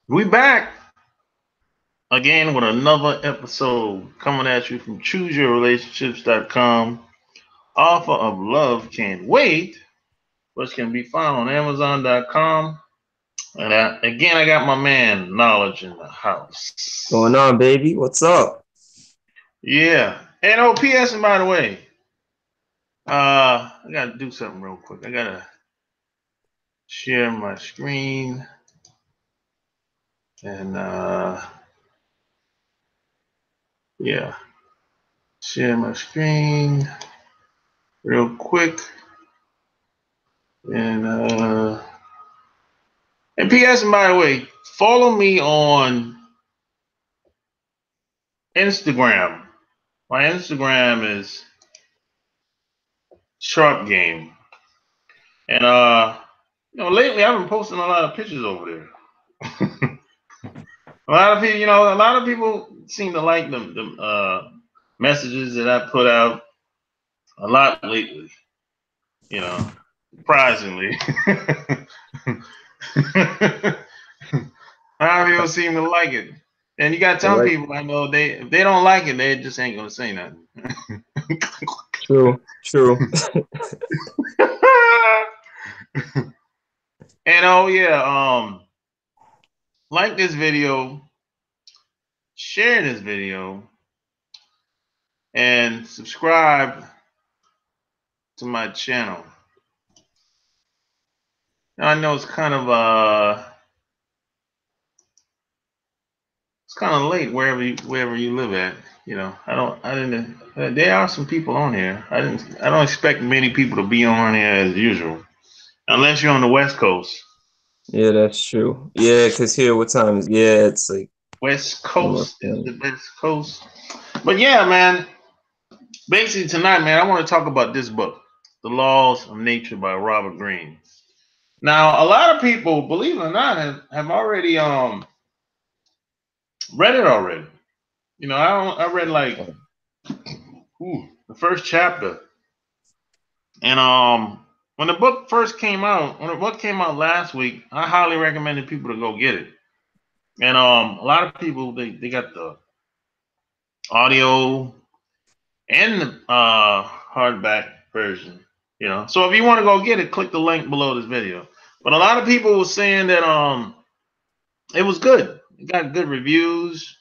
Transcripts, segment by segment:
We back again with another episode coming at you from ChooseYourRelationships.com, author of Love Can't Wait, which can be found on Amazon.com. And again, I got my man Knowledge in the Going house. on, baby? What's up? Yeah. And oh, P.S. And by the way, I gotta do something real quick. I gotta share my screen and yeah, share my screen real quick. And P.S. And by the way, follow me on Instagram. My Instagram is Sharp Game, and lately I've been posting a lot of pictures over there. A lot of people, a lot of people seem to like the messages that I put out a lot lately. You know, surprisingly. A lot of people seem to like it. And you got I some like people I know if they don't like it, they just ain't gonna say nothing. true, true. And oh yeah, like this video, share this video, and subscribe to my channel. Now I know it's kind of late wherever you live at. I didn't. There are some people on here. I don't expect many people to be on here as usual, unless you're on the West Coast. Yeah, that's true. Yeah, because here, what time is? Yeah, it's like West almost Coast is 10. the best coast. But yeah, man. Basically tonight, man, I want to talk about this book, The Laws of Nature by Robert Greene. Now, a lot of people, believe it or not, have already read it already. I read like the first chapter, and when the book first came out, when the book came out last week, I highly recommended people to go get it. And a lot of people they got the audio and the hardback version. So if you want to go get it, click the link below this video. But a lot of people were saying that it was good. It got good reviews,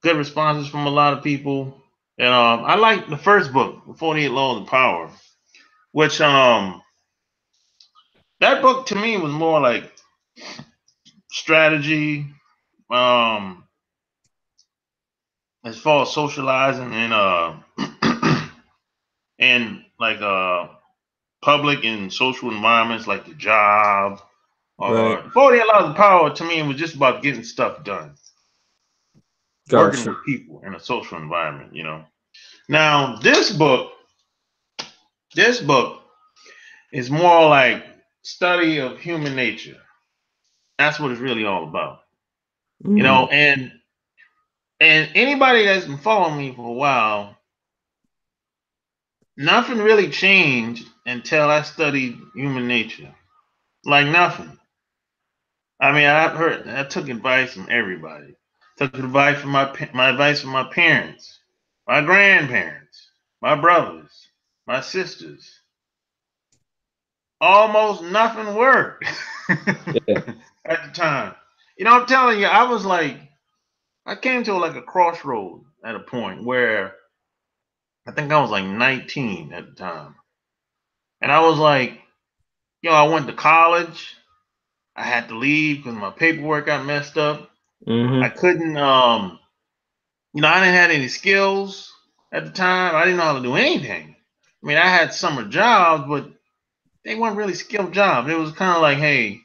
good responses from a lot of people. And I like the first book, The 48 Laws of Power, which that book to me was more like strategy, um, as far as socializing and like public and social environments like the job. Right. 48 Laws of Power to me was just about getting stuff done, working Gotcha. with people in a social environment. Now this book is more like study of human nature. That's what it's really all about. You Mm, know, and and anybody that's been following me for a while, nothing really changed until I studied human nature. Like nothing. I mean, I took advice from everybody. Took advice from my advice from my parents, my grandparents, my brothers, my sisters. Almost nothing worked yeah. at the time. I'm telling you, I came to like a crossroad at a point where I think I was like 19 at the time. And I was like, I went to college. I had to leave because my paperwork got messed up. I Mm-hmm. couldn't, I didn't have any skills at the time. I didn't know how to do anything. I mean, I had summer jobs, but they weren't really skilled jobs. It was kind of like, hey,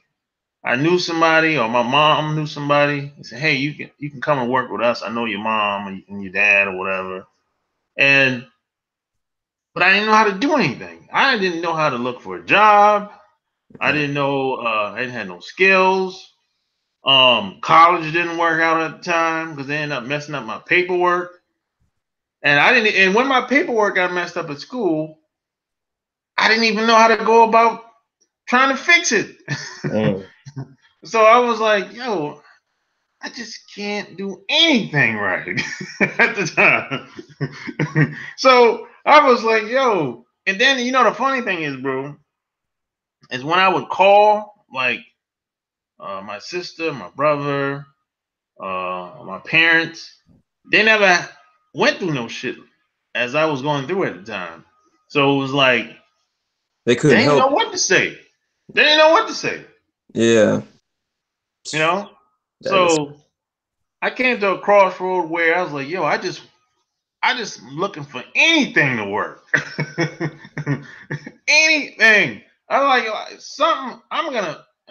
I knew somebody or my mom knew somebody. They said, hey, you can come and work with us. I know your mom and your dad or whatever. And but I didn't know how to do anything. I didn't know how to look for a job. I didn't know. I didn't have no skills. College didn't work out at the time because they ended up messing up my paperwork. And I didn't. And when my paperwork got messed up at school, I didn't even know how to go about trying to fix it. Mm. So I was like, yo. I just can't do anything right at the time. So I was like, yo. And then the funny thing is, bro, is when I would call like my sister, my brother, my parents, they never went through no shit as I was going through at the time. So it was like They they couldn't didn't know help. what to say. They didn't know what to say. Yeah, You know. that is. So I came to a crossroad where I was like, yo, I just looking for anything to work. Anything. I like something. I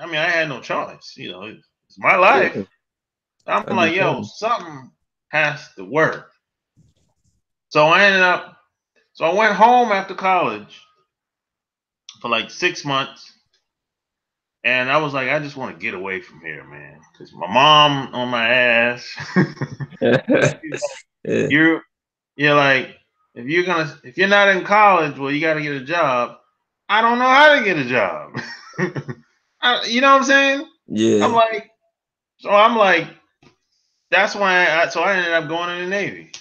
mean, I had no choice. It's my life. Yeah, I'm like, yo, understand. something has to work. So I went home after college for like 6 months. And I was like, I just want to get away from here, man. Because my mom on my ass. Yeah. You're like, if you're not in college, well, you got to get a job. I don't know how to get a job. You know what I'm saying? I'm Yeah. like, I'm like, that's why I ended up going in the Navy.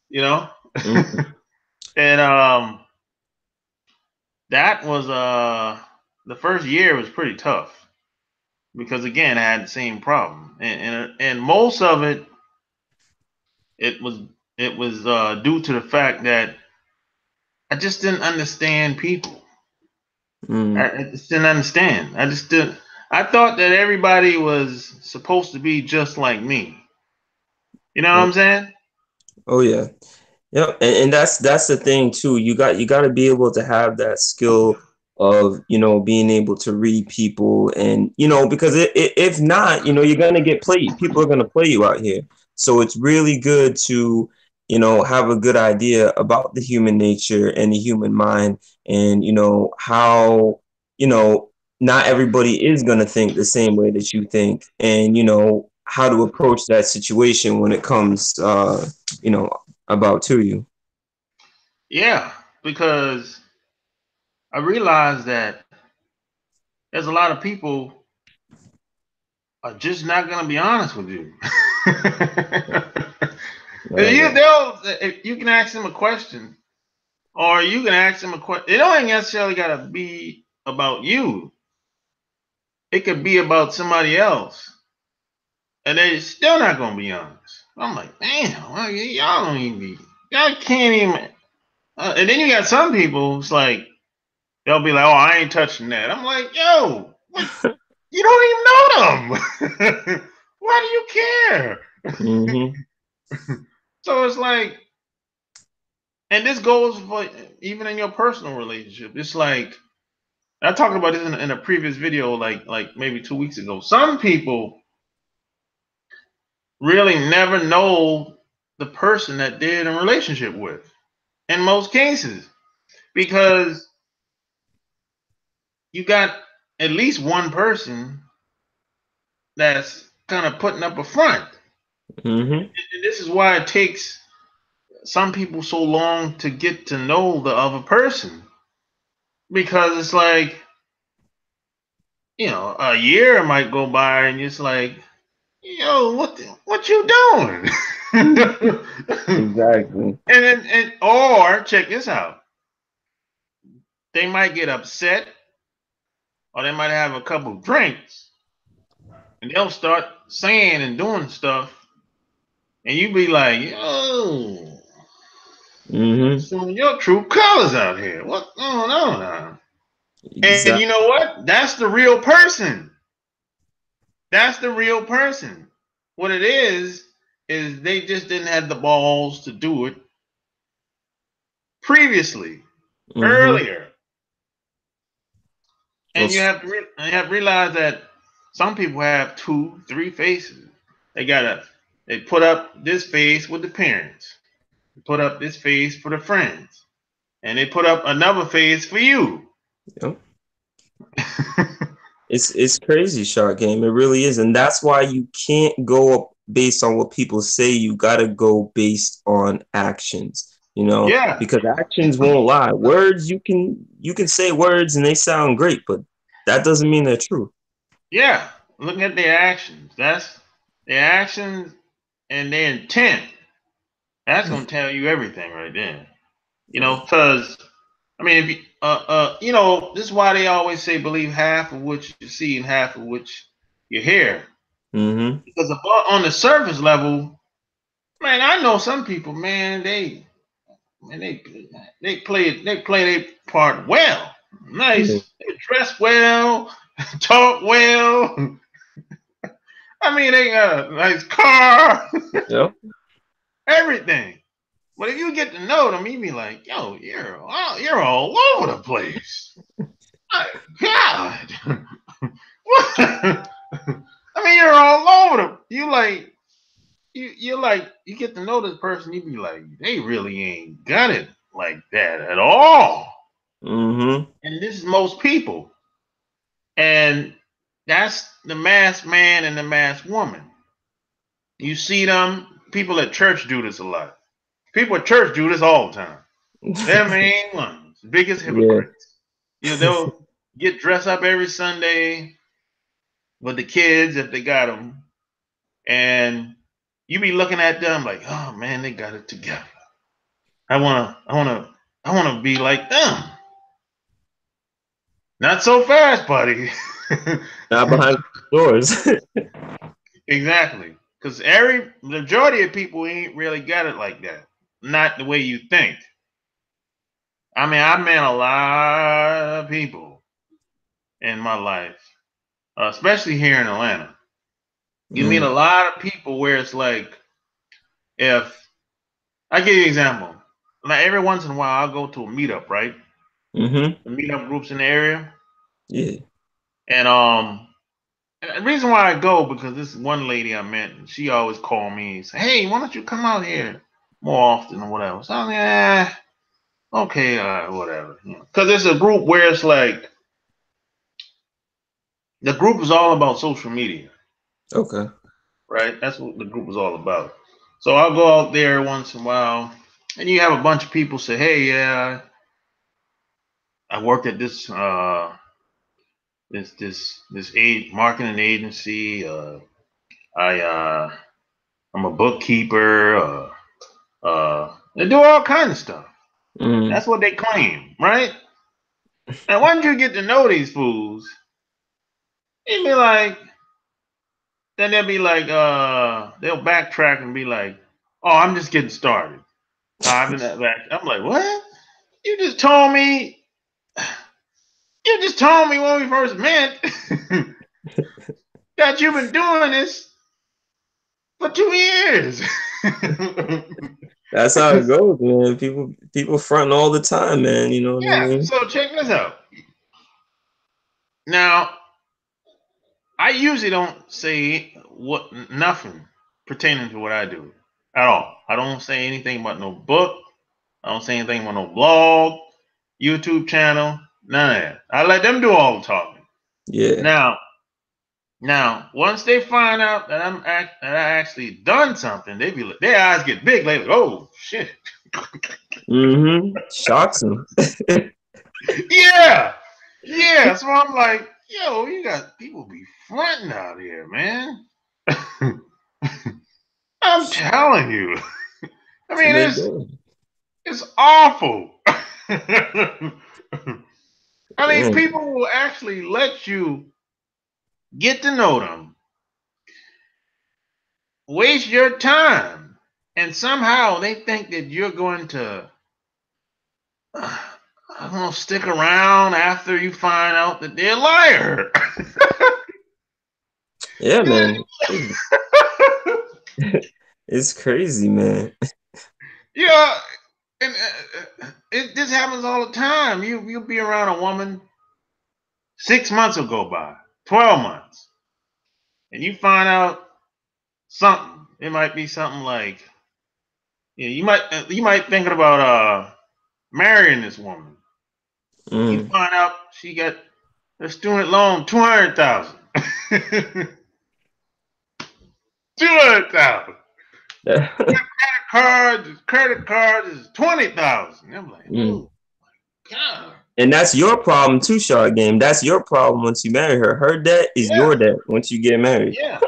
You know, Mhm. and that was the first year was pretty tough because again I had the same problem, and most of it was due to the fact that I just didn't understand people. Mm. I just didn't understand. I just didn't. I thought that everybody was supposed to be just like me. You know what Yep. I'm saying? Oh yeah. Yep. And that's the thing too. You got to be able to have that skill of, being able to read people, and because if not, you're gonna get played. People are gonna play you out here. So it's really good to, have a good idea about the human nature and the human mind, and how, you know not everybody is gonna think the same way that you think, and how to approach that situation when it comes, you know about to you. Yeah, because I realized that there's a lot of people are just not gonna be honest with you. Oh yeah. You can ask them a question, or you can ask them a question. It don't necessarily gotta be about you. It could be about somebody else, and they're still not gonna be honest. I'm like, damn, y'all don't even, y'all can't even. And then you got some people. It's like they'll be like, "Oh, I ain't touching that." I'm like, "Yo, what? You don't even know them. Why do you care?" Hmm. So it's like, and this goes for even in your personal relationship. It's like I talked about this in a previous video, like maybe 2 weeks ago. Some people really never know the person that they're in a relationship with. In most cases, because you got at least one person that's kind of putting up a front. Hmm. And this is why it takes some people so long to get to know the other person, because it's like a year might go by and it's like, yo, what you doing? and Exactly. then or check this out, they might get upset or they might have a couple drinks and they'll start saying and doing stuff, and you be like, yo, Hmm. showing your true colors out here. What's going on now? And you Exactly. know what? That's the real person. That's the real person. What it is they just didn't have the balls to do it previously, Hmm. earlier. And you have to realize that some people have two, three faces. They put up this face with the parents, they put up this face for the friends, and they put up another face for you. Yep. It's crazy, Shark Game. It really is, and that's why you can't go up based on what people say. You got to go based on actions. Yeah, Because actions won't lie. Words, you can say words and they sound great, but that doesn't mean they're true. yeah. Look at their actions. their actions, and their intent. That's gonna tell you everything right there. You know, because I mean, if you, you know, this is why they always say believe half of what you see and half of what you hear. Mm-hmm. Because on the surface level, man, I know some people, man, man, they play their part well, Yeah. nice, they dress well, talk well. I mean, they got a nice car, Yep. everything. But if you get to know them, you be like, yo, you're all over the place. My God. I mean, you're all over them. You're like you get to know this person, you be like, they really ain't got it like that at all. Mm-hmm. And this is most people. And that's the masked man and the masked woman. You see them, people at church do this a lot. People at church do this all the time. They're main ones, biggest Yeah. hypocrites. You know, they'll get dressed up every Sunday with the kids if they got them, and you be looking at them like, oh man, they got it together. I wanna be like them. Not so fast, buddy. Not behind doors. Exactly, because every majority of people ain't really got it like that. Not the way you think. I mean, I met a lot of people in my life, especially here in Atlanta. You meet Mm. a lot of people where it's like, if I give you an example, like every once in a while I'll go to a meetup, right? Mm-hmm. The meetup groups in the area, Yeah. and the reason why I go because this one lady I met, she always called me and say, "Hey, why don't you come out here more often or whatever?" So I'm like, okay, whatever. Because it's a group where it's like the group is all about social media, Okay. right? That's what the group is all about. So I'll go out there once in a while, and you have a bunch of people say, "Hey, yeah, I worked at this marketing agency. I I'm a bookkeeper. They do all kinds of stuff. Mm. That's what they claim, right? And once you get to know these fools, they be like, then they'll be like, they'll backtrack and be like, "Oh, I'm just getting started. I've been back." I'm like, "What? You just told me. You just told me when we first met that you've been doing this for 2 years." That's how it goes, man. People fronting all the time, man. You know what I Yeah. mean? So check this out. Now, I usually don't say nothing pertaining to what I do at all. I don't say anything about no book. I don't say anything about no blog, YouTube channel, none of that. I let them do all the talking. Yeah. Now, once they find out that that I actually done something, they be like, their eyes get big. Like, oh shit, Mm-hmm. Shocks them. yeah, yeah. So I'm like, yo, you got people be fronting out here, man. I'm telling you. I So mean, they do. it's awful. I mean, Damn. people will actually let you get to know them, waste your time, and somehow they think that you're going to, uh, I don't know, stick around after you find out that they're a liar. Yeah, man. It's crazy, man. Yeah, and this happens all the time. You'll be around a woman, 6 months will go by, 12 months, and you find out something. It might be something like, yeah, you might thinking about marrying this woman. You Mm. find out she got a student loan 200,000. 200,000. Credit card is 20,000. I'm like, Mm. oh God. And that's your problem too, Shard Game. That's your problem once you marry her. Her debt is Yeah, your debt once you get married. yeah.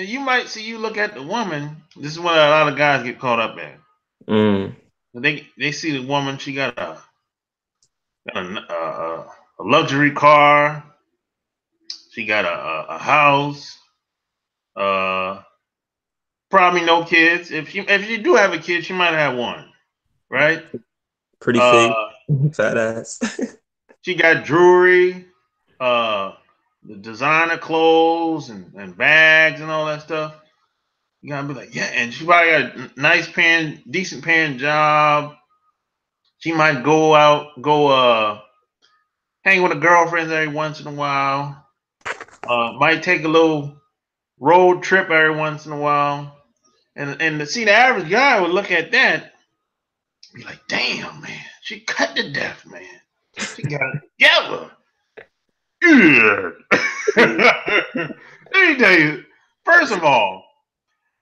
you might see, you look at the woman. This is what a lot of guys get caught up in. Mm. They see the woman. She got a luxury car. She got a house. Probably no kids. If you do have a kid, she might have one, right? Pretty Uh, face, fat ass. she got jewelry, the designer clothes and bags and all that stuff. You gotta be like, yeah, and she probably got a nice paying, decent paying job. She might go hang with her girlfriends every once in a while. Might take a little road trip every once in a while. And to see the average guy would look at that, be like, damn, man, she cut to death, man. She got it together. Yeah. Let me tell you, first of all,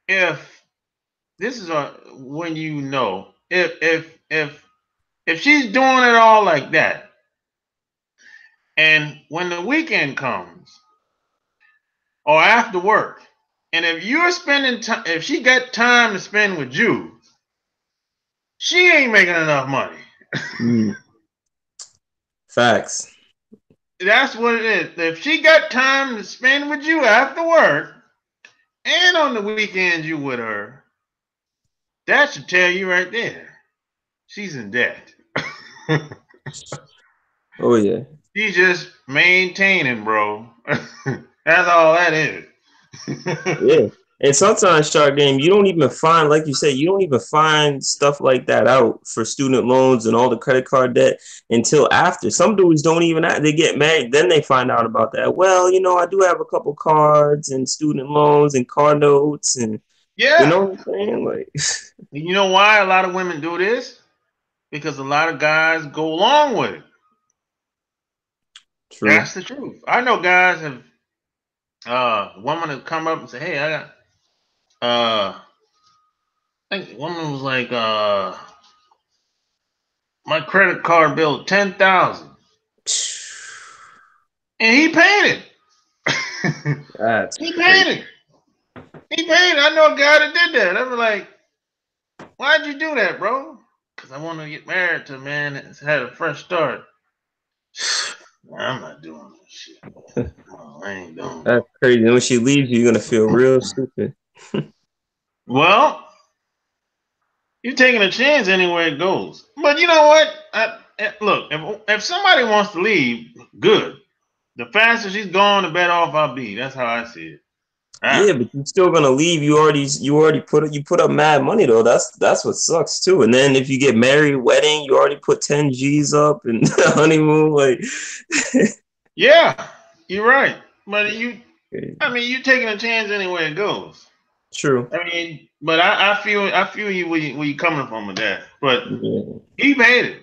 if this is when you know if she's doing it all like that, and when the weekend comes or after work, and if you're spending time, if she got time to spend with you, she ain't making enough money. Mm. Facts. That's what it is. If she got time to spend with you after work and on the weekends you with her, that should tell you right there. She's in debt. Oh yeah. She's just maintaining, bro. That's all that is. Yeah. And sometimes, Shark Game, you don't even find, like you said, you don't even find stuff like that out for student loans and all the credit card debt until after. Some dudes don't even they get married, then they find out about that. Well, I do have a couple cards and student loans and car notes, and you Yeah. know what I'm saying? Like, You know why a lot of women do this? Because a lot of guys go along with it. true. That's the truth. I know guys have women have come up and say, "Hey, I got I think the woman was like, my credit card bill 10,000, and he paid it. That's He crazy. paid it. He paid it. I know a guy that did that. I was like, why'd you do that, bro? Because I want to get married to a man that's had a fresh start. I'm not doing this shit. No, I ain't doing it. That's crazy. And when she leaves, you're gonna feel real stupid. Well, you're taking a chance anywhere it goes. But you know what? Look, if somebody wants to leave, good. The faster she's gone, the better off I'll be. That's how I see it. Yeah, Ah. but you're still gonna leave. You already put up mad money though. That's what sucks too. And then if you get married, wedding, you already put 10 G's up and honeymoon. Like, Yeah, you're right. But you're taking a chance anywhere it goes. true. I mean, but I feel you where you coming from with that. But Yeah. he made it.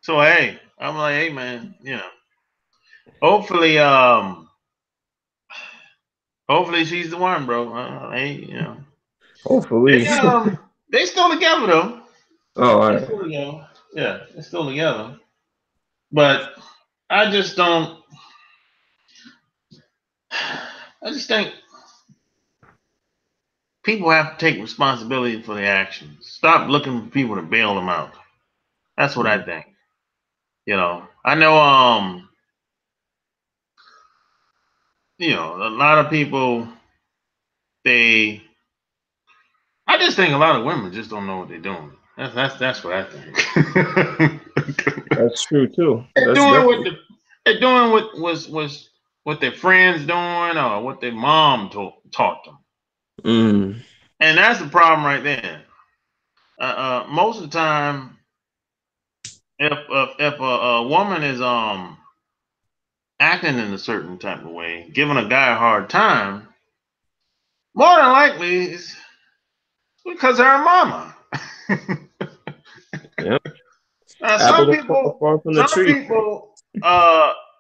So hey, I'm like, hey man, hopefully, hopefully she's the one, bro. Hey. Hopefully. They they still together though. Oh, all They right. still together. Yeah, they're still together. But I just don't. I just think people have to take responsibility for their actions. Stop looking for people to bail them out. That's what I think. I know. A lot of people. They. I just think a lot of women just don't know what they're doing. That's what I think. That's true too. They're That's doing definitely. they're doing what what their friends doing or what their mom taught them, Mm. and that's the problem right there. Most of the time, if a woman is acting in a certain type of way, giving a guy a hard time, more than likely it's because of her mama. Yeah. Now, Apple don't fall far from the tree.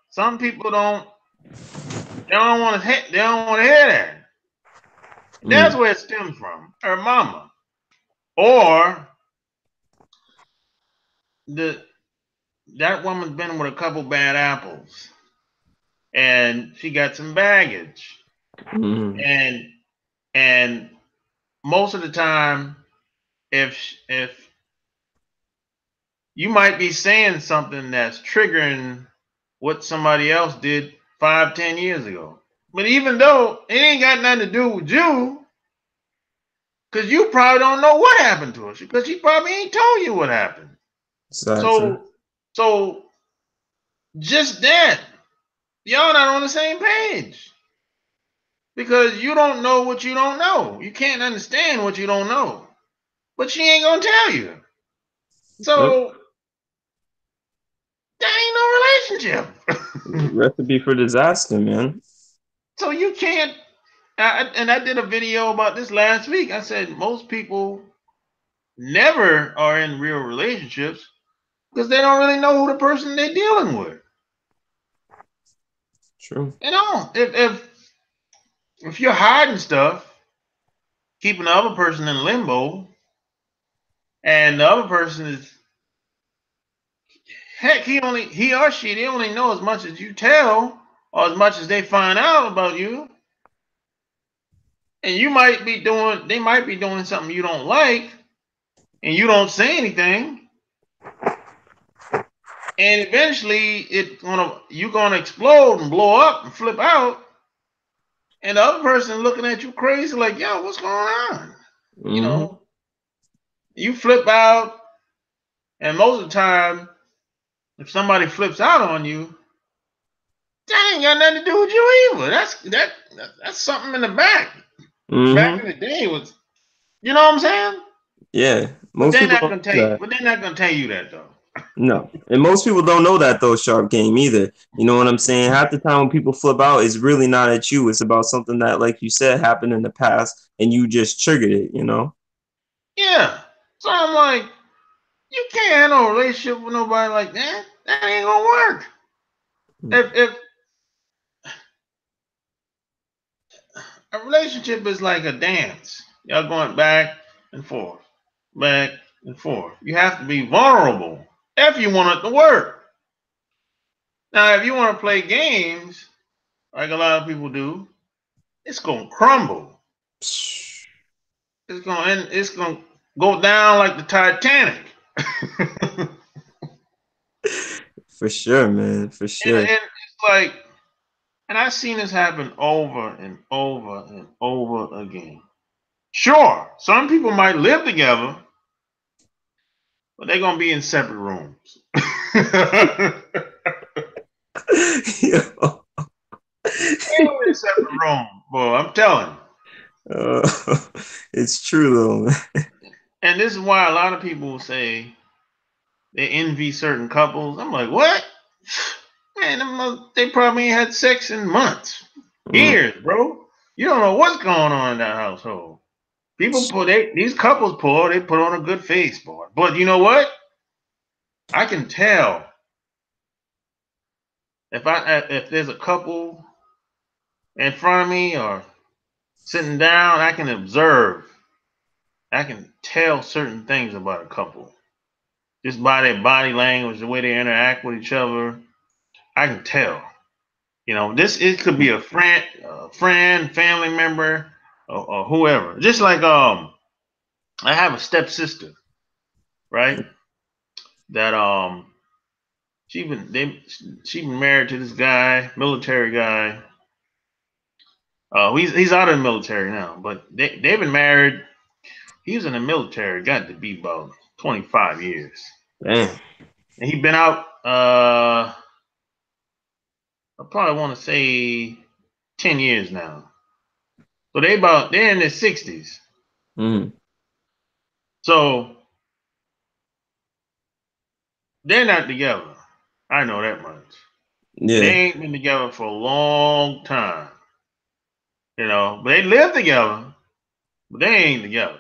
some people don't. They don't want to. They don't want to hear that. That's Mm. where it stems from. Her mama, or the that woman's been with a couple bad apples, and she got some baggage, Mm. and And most of the time, if you might be saying something that's triggering what somebody else did 5, 10 years ago. But even though it ain't got nothing to do with you, because you probably don't know what happened to us, because she probably ain't told you what happened. Exactly. So just that, y'all not on the same page. Because you don't know what you don't know. You can't understand what you don't know. But she ain't gonna tell you. So there ain't no relationship. Recipe for disaster, man. So you can't. And I did a video about this last week. I said most people never are in real relationships because they don't really know who the person they're dealing with. True. You know, if you're hiding stuff, keeping the other person in limbo, and the other person is heck, he or she they only know as much as you tell or as much as they find out about you. And they might be doing something you don't like, and you don't say anything. And eventually you're gonna explode and blow up and flip out. And the other person looking at you crazy, like, yo, what's going on? You know, you flip out, and most of the time, if somebody flips out on you, that ain't got nothing to do with you either. That's something in the back. Back in the day was, you know what I'm saying? Yeah. But Most they're people not don't gonna know tell you. that. But they're not gonna tell you that though. No. And most people don't know that though, Sharp Game either. You know what I'm saying? Half the time when people flip out, it's really not at you. It's about something that, like you said, happened in the past and you just triggered it, you know? Yeah. So I'm like, you can't have no relationship with nobody like that. That ain't gonna work. If a relationship is like a dance, y'all going back and forth, back and forth. You have to be vulnerable if you want it to work. Now, if you want to play games, like a lot of people do, it's gonna crumble. It's gonna go down like the Titanic. For sure, man. For And sure. it's like, and I've seen this happen over and over and over again. Sure, some people might live together, but they're gonna be in separate rooms. Yo. They're gonna be in separate rooms, boy. I'm telling you. It's true though, man. And this is why a lot of people say they envy certain couples. I'm like, what? Man, they probably ain't had sex in months, years, bro. You don't know what's going on in that household. These couples they put on a good face, boy. But you know what? I can tell if there's a couple in front of me or sitting down, I can observe. I can tell certain things about a couple just by their body language, the way they interact with each other. I can tell. You know, it could be a friend, family member, or whoever. Just like I have a stepsister, right? That she been married to this guy, military guy. He's out of the military now, but they've been married. He was in the military, got to be about 25 years, Damn. and he been out. I probably want to say 10 years now. So they're in their 60s. So they're not together. I know that much. They Yeah. ain't been together for a long time. You know, but they live together, but they ain't together.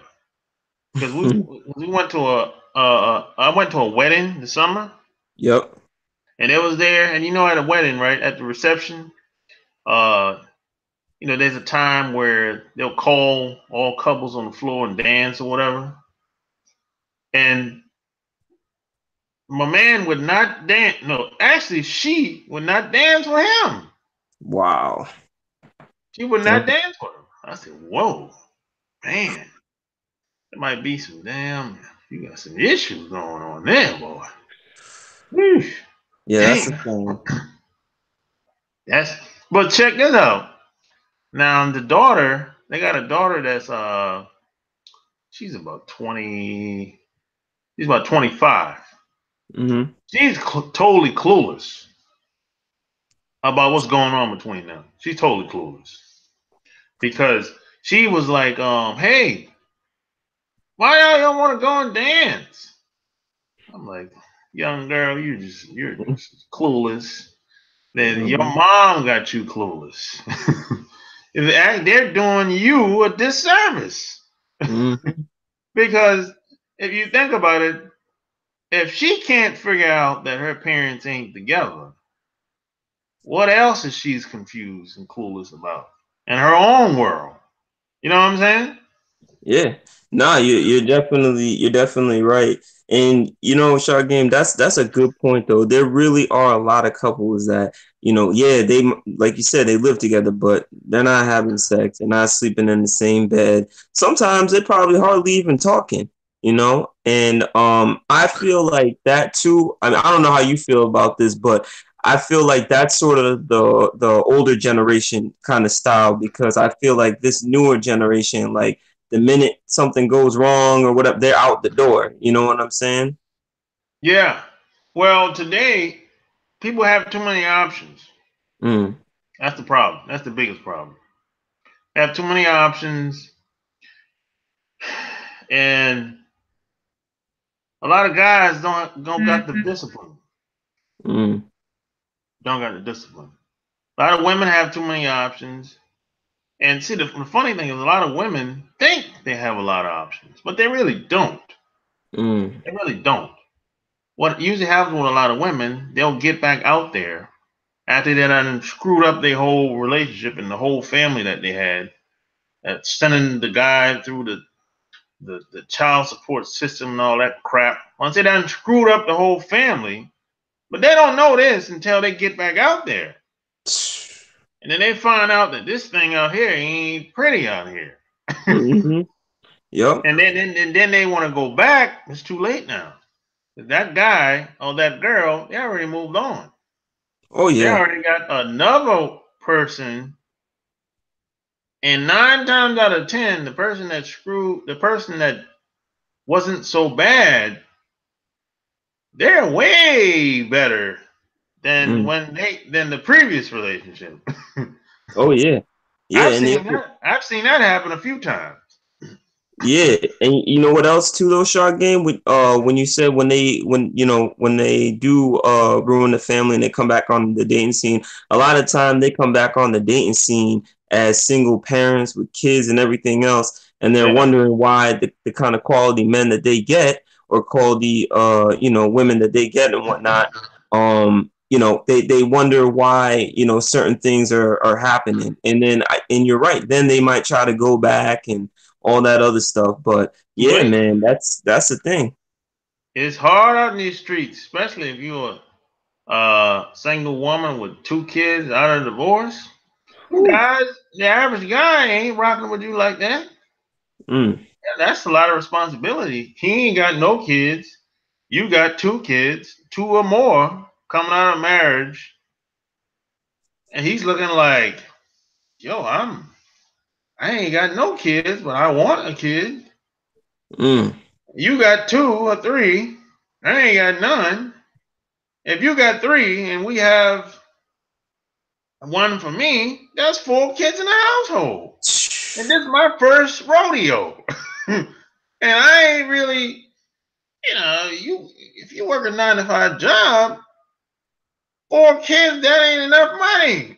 Because we went to I went to a wedding this summer, Yep. and it was there. And you know, at a wedding, right at the reception, uh, there's a time where they'll call all couples on the floor and dance or whatever. And my man would not dance. No, actually, she would not dance with him. Wow. She would not Damn. dance with him. I said, whoa, man, there might be some you got some issues going on there, boy. Whew. Yeah, that's the Damn. thing. That's but check this out. Now the daughter, they got a daughter that's she's about 20, she's about 25. Mm-hmm. She's totally clueless about what's going on between them. She's totally clueless. Because she was like, hey, why y'all don't want to go and dance? I'm like, young girl, you're just clueless. Then your Mm-hmm. mom got you clueless. They're doing you a disservice. Mm-hmm. Because if you think about it, if she can't figure out that her parents ain't together, what else is she's confused and clueless about in her own world? You know what I'm saying? Yeah. Nah, you're definitely right. And you know, Shark Game, that's a good point though. There really are a lot of couples that, yeah, they like you said, they live together, but they're not having sex, they're not sleeping in the same bed. Sometimes they're probably hardly even talking, And I feel like that too. I mean, I don't know how you feel about this, but I feel like that's sort of the older generation kind of style because I feel like this newer generation, like the minute something goes wrong or whatever, they're out the door. You know what I'm saying? Yeah. Well, today people have too many options. Mm. That's the problem. That's the biggest problem. They have too many options, and a lot of guys don't got the discipline. Mm. Don't got the discipline. A lot of women have too many options. And see, the funny thing is, a lot of women think they have a lot of options, but they really don't. Mm. They really don't. What usually happens with a lot of women, they'll get back out there after they done screwed up their whole relationship and the whole family that they had, sending the guy through the child support system and all that crap. Once they done screwed up the whole family, but they don't know this until they get back out there. And then they find out that this thing out here ain't pretty out here. Mm-hmm. Yep. And then they want to go back. It's too late now. That guy or that girl, they already moved on. Oh They yeah. already got another person. And 9 times out of 10, the person that wasn't so bad, they're way better than Mm. than the previous relationship. Oh yeah. Yeah, I've and seen that. I've seen that happen a few times. yeah, and you know what else too though, Shark Game? When you said when they do ruin the family and they come back on the dating scene, a lot of time they come back on the dating scene as single parents with kids and everything else, and they're Yeah. wondering why the kind of quality men that they get or quality women that they get and whatnot, they wonder why certain things are happening, and and you're right, then they might try to go back and all that other stuff. But Too yeah, late. man, that's the thing. It's hard out in these streets, especially if you're a single woman with 2 kids out of divorce. Whew. Guys, the average guy ain't rocking with you like that. Mm. Yeah, that's a lot of responsibility. He ain't got no kids. You got 2 kids, 2 or more coming out of marriage, and he's looking like, yo, I ain't got no kids, but I want a kid. Mm. You got 2 or 3. I ain't got none. If you got 3 and we have one for me, that's 4 kids in the household. And this is my first rodeo. And I ain't really, if you work a 9 to 5 job, 4 kids, that ain't enough money.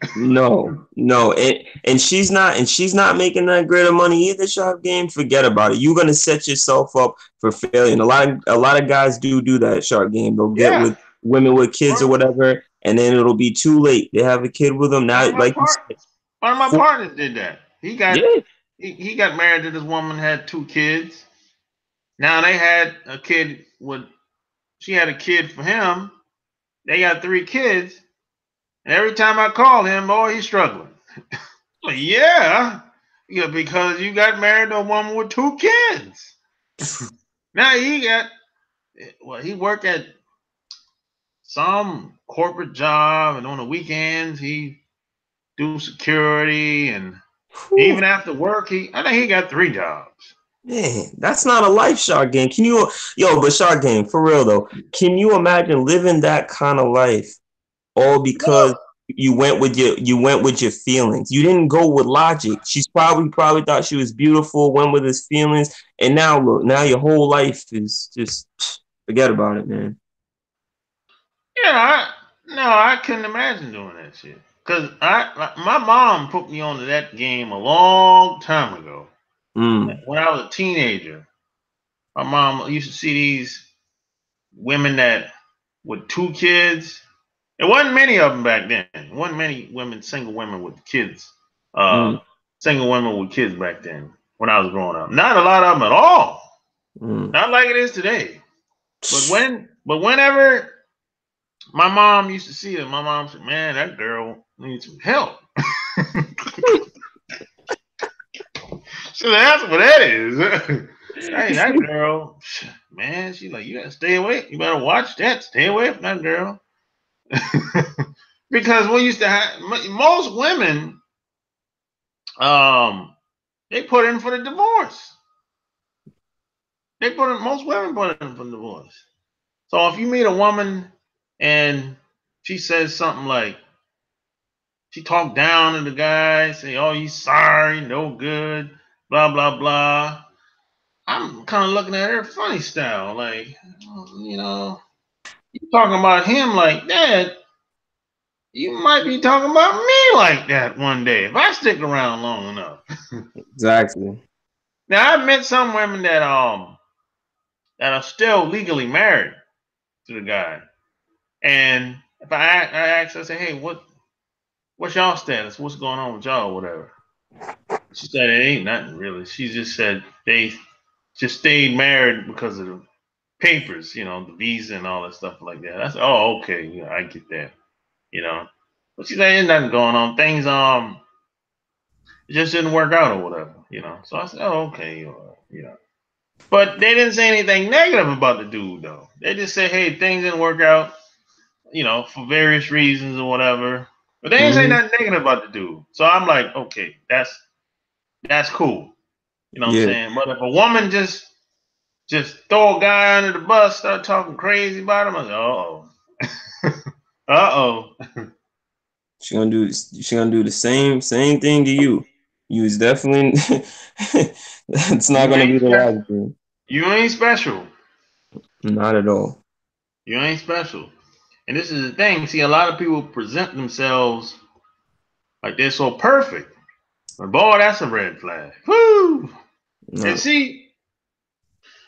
No, and she's not making that great of money either. Sharp Game, forget about it. You're gonna set yourself up for failure. And a lot of guys do that. Sharp Game. They'll get Yeah. with women with kids or One, whatever, and then it'll be too late. They have a kid with them one now, of my like you part said. one of my Four, partners did that. yeah. He got married to this woman, had 2 kids. Now they had a kid with she had a kid for him. They got 3 kids. And every time I call him, oh, he's struggling. Well, yeah. Yeah, because you got married to a woman with 2 kids. Now he worked at some corporate job, and on the weekends he do security, and Whew. even after work, I think he got 3 jobs. Man, that's not a life, Shark Game. Can you, yo, but Shark Game, for real though, can you imagine living that kind of life all because No. you went with your feelings. You didn't go with logic. She's probably thought she was beautiful, went with his feelings, and now look, now your whole life is just forget about it, man. Yeah, I couldn't imagine doing that shit. Cause my mom put me onto that game a long time ago Mm, when I was a teenager. My mom used to see these women that with 2 kids. There wasn't many of them back then. There wasn't many women, single women with kids. Uh, mm, Single women with kids back then when I was growing up. Not a lot of them at all. mm. Not like it is today. Whenever my mom used to see them, my mom said, "Man, that girl needs some help." So that's what that is. Hey, that girl, man, she like, you gotta stay away. You better watch that. Stay away from that girl. Because we used to have most women, um, they put in for the divorce. Most women put in for the divorce. So if you meet a woman and she says something like, she talked down to the guy, say, "Oh, he's sorry, no good, blah blah blah." I'm kind of looking at her funny style, like, you know, you talking about him like that, you might be talking about me like that one day if I stick around long enough. Exactly. Now I've met some women that are still legally married to the guy, and if I ask her, I say, "Hey, what's y'all status? What's going on with y'all, or whatever?" She said it ain't nothing really. She just said they just stayed married because of the papers, the visa and all that stuff like that. I said, "Oh, okay, yeah, I get that, you know." But she said ain't nothing going on. Things it just didn't work out or whatever. So I said, "Oh, okay, But they didn't say anything negative about the dude though. They just said, "Hey, things didn't work out, for various reasons or whatever." But they didn't say Hmm. nothing negative about the dude. So I'm like, okay, that's cool. You know what I'm Yeah. saying? But if a woman just throw a guy under the bus, start talking crazy about him, I was like, uh oh. She gonna do the same thing to you. You was definitely it's not You gonna be ain't the special. last thing. You ain't special. Not at all. You ain't special. And this is the thing. See, a lot of people present themselves like they're so perfect. But boy, that's a red flag. Woo! And No. see,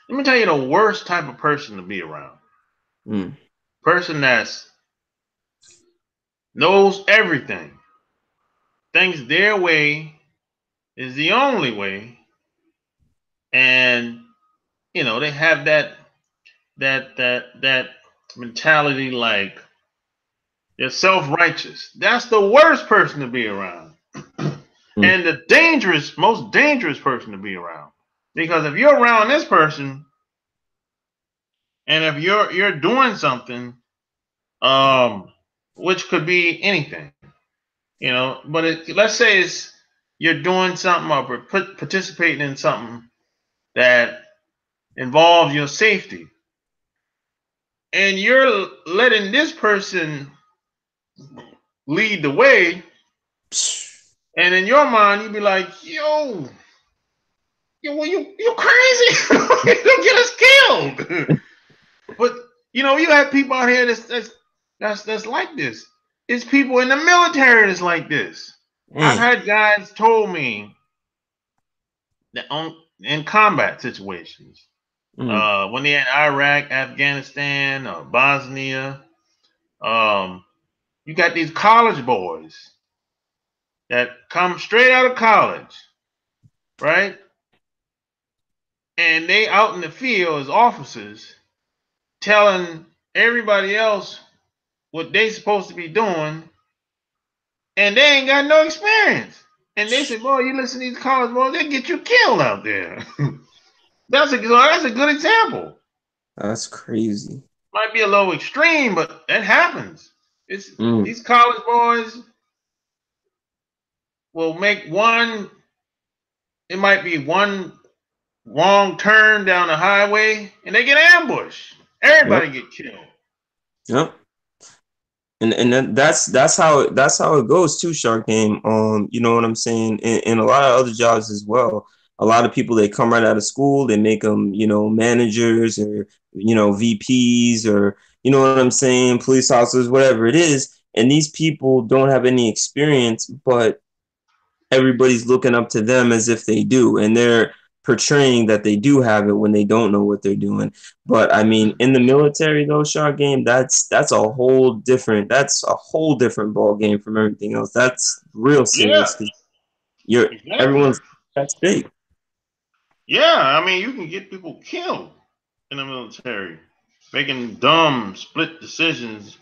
let me tell you the worst type of person to be around. Mm. Person that's knows everything, thinks their way is the only way, and they have that mentality like they're self-righteous. That's the worst person to be around. Mm. And the most dangerous person to be around. Because if you're around this person and if you're doing something, which could be anything, but let's say you're doing something or participating in something that involves your safety, and you're letting this person lead the way, and in your mind you be like, well, you crazy, you'll get us killed. But you have people out here that's like this. It's people in the military that's like this. I've Mm. had guys told me that in combat situations, Mm. when they're in Iraq, Afghanistan, or Bosnia, um, you got these college boys that come straight out of college, right? And they out in the field as officers telling everybody else what they supposed to be doing, and they ain't got no experience. And they said, boy, you listen to these college boys, they get you killed out there. That's a good example. That's crazy. Might be a little extreme, but that happens. It's Mm. these college boys will make one. It might be one wrong turn down the highway, and they get ambushed. Yep. Everybody get killed. Yep. And that's how it goes too, Shark Game. You know what I'm saying? And a lot of other jobs as well. A lot of people, they come right out of school, they make them, you know, managers or, you know, VPs or, you know what I'm saying, police officers, whatever it is. And these people don't have any experience, but everybody's looking up to them as if they do, and they're portraying that they do have it when they don't know what they're doing. But I mean, in the military though, Shark Game, that's a whole different ball game from everything else. That's real Yeah, serious because you're exactly. everyone's at stake. Yeah, I mean, you can get people killed in the military, making dumb split decisions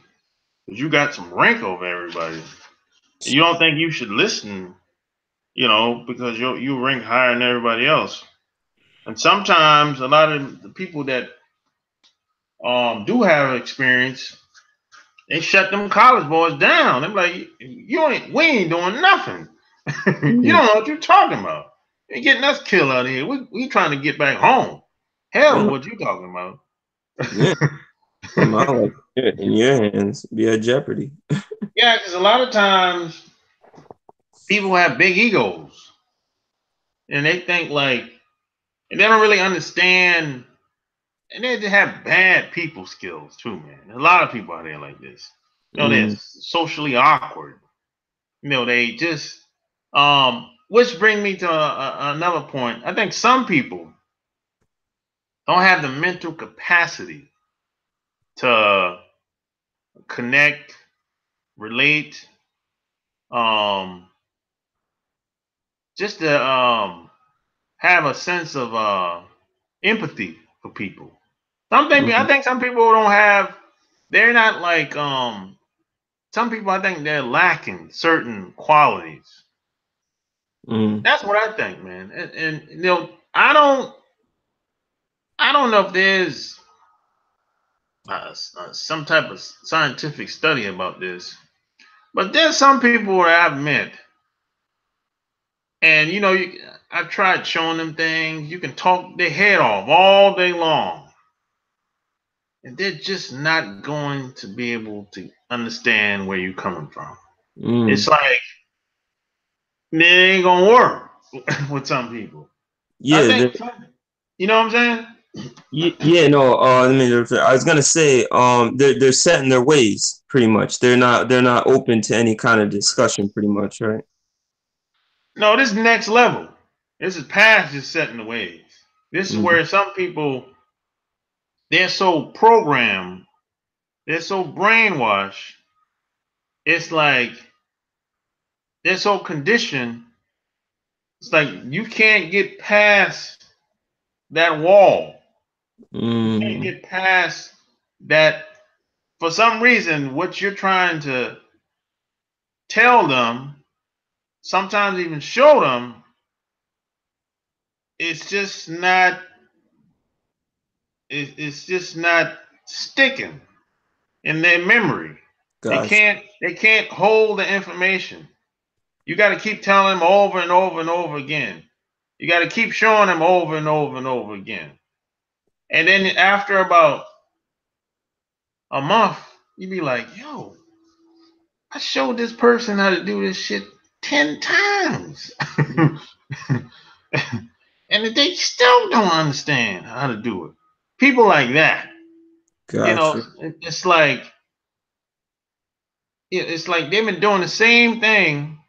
because you got some rank over everybody. You don't think you should listen, because you rank higher than everybody else. And sometimes a lot of the people that do have experience, they shut them college boys down. They're like, we ain't doing nothing. You Mm, don't know what you're talking about. You're getting us killed out of here. We trying to get back home. Hell, yeah, what you talking about? yeah. My life in your hands, be at jeopardy. Yeah, because a lot of times people have big egos and they think like, and they don't really understand, and they just have bad people skills too, man. There's a lot of people out there like this. They're Mm, socially awkward. They just, which bring me to another point. I think some people don't have the mental capacity to connect, relate, um, just to have a sense of empathy for people. I mm, think some people don't have. They're not like some people. I think they're lacking certain qualities. mm. That's what I think, man. And I don't know if there's some type of scientific study about this, but there's some people that I've met, and I've tried showing them things. You can talk their head off all day long, and they're just not going to be able to understand where you're coming from. It's Mm. like it ain't gonna work with some people. I Yeah, think, you know what I'm saying? yeah, no. I was gonna say, they're set in their ways, pretty much. They're not open to any kind of discussion, pretty much, right? No, this is next level. This is past just setting the ways. This is Mm, where some people, they're so programmed, they're so brainwashed. It's like they're so conditioned. It's like you can't get past that wall. You can't mm, get past that. For some reason, what you're trying to tell them, sometimes even show them, it's just not. It's just not sticking in their memory. They gosh, can't. They can't hold the information. You got to keep telling them over and over and over again. You got to keep showing them over and over and over again. And then after about a month, you be like, yo, I showed this person how to do this shit 10 times. And they still don't understand how to do it. People like that, gotcha. it's like they've been doing the same thing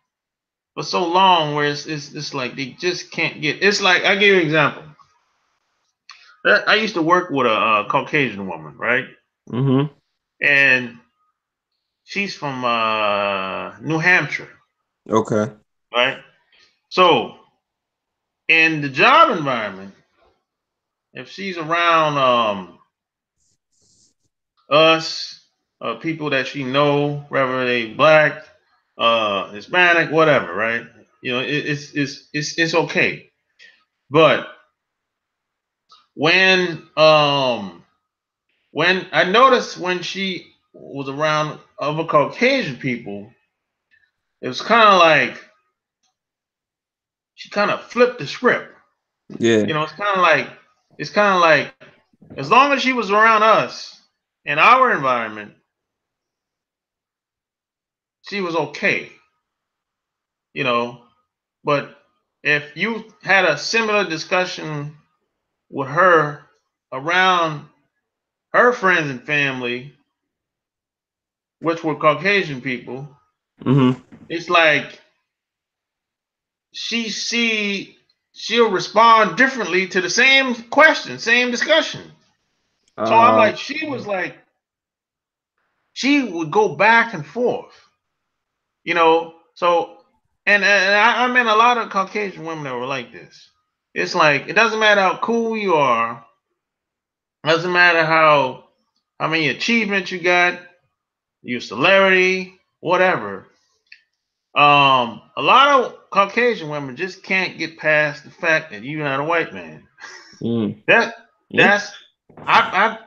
for so long where it's like they just can't get. It's like, I give you an example. I used to work with a Caucasian woman, right? Mm-hmm. And she's from New Hampshire, Okay. right? So in the job environment, if she's around us, people that she know, whether they black, Hispanic, whatever, right? You know, it's okay. But when I noticed when she was around other Caucasian people, it was kind of like she kind of flipped the script. Yeah. You know, it's kind of like as long as she was around us in our environment, she was okay. You know, but if you had a similar discussion with her around her friends and family, which were Caucasian people, Mm-hmm. it's like she see she'll respond differently to the same question, same discussion. So I'm Uh, like, she was like, she would go back and forth, you know. So I met a lot of Caucasian women that were like this. It's like it doesn't matter how cool you are, doesn't matter how many achievements you got, your celebrity, whatever. A lot of Caucasian women just can't get past the fact that you're not a white man. mm, That yeah. that's I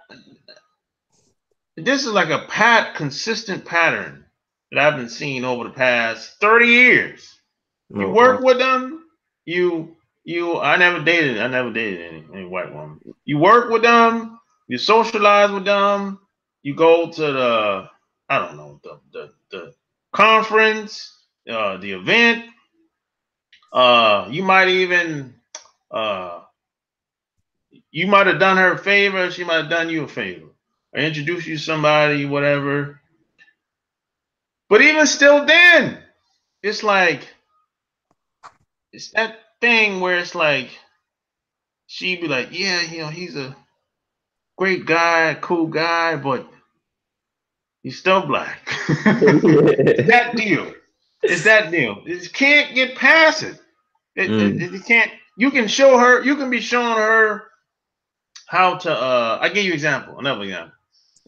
this is like a consistent pattern that I've been seeing over the past 30 years. You No, work with them, you I never dated any white woman. You work with them, you socialize with them, you go to the I don't know, the conference, the event, you might even uh you might have done her a favor, she might have done you a favor. Or introduce you to somebody, whatever. But even still then, it's like it's that thing where it's like she'd be like, yeah, you know, he's a great guy, cool guy, but he's still black. It's that deal. It's that deal. It can't get past it. mm, It can't. You can show her. You can be showing her how to. I give you example. Another example.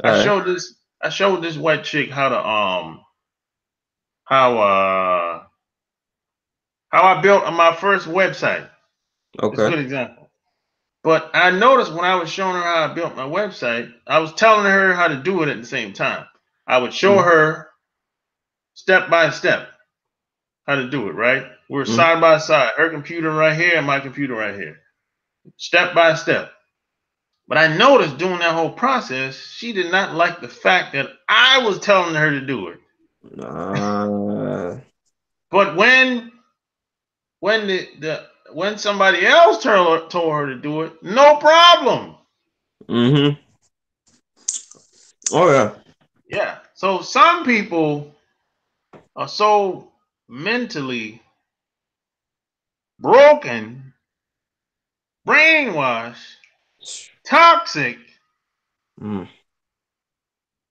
I all right. showed this. I showed this white chick how to how uh how I built my first website. It's a Okay. good example. But I noticed when I was showing her how I built my website, I was telling her how to do it at the same time. I would show Mm, her step by step how to do it, right? We're mm, side by side, her computer right here and my computer right here, step by step. But I noticed during that whole process, she did not like the fact that I was telling her to do it. uh, But when when somebody else told her to do it, no problem. mm-hmm. Oh yeah. Yeah. So some people are so mentally broken, brainwashed, toxic. Mm.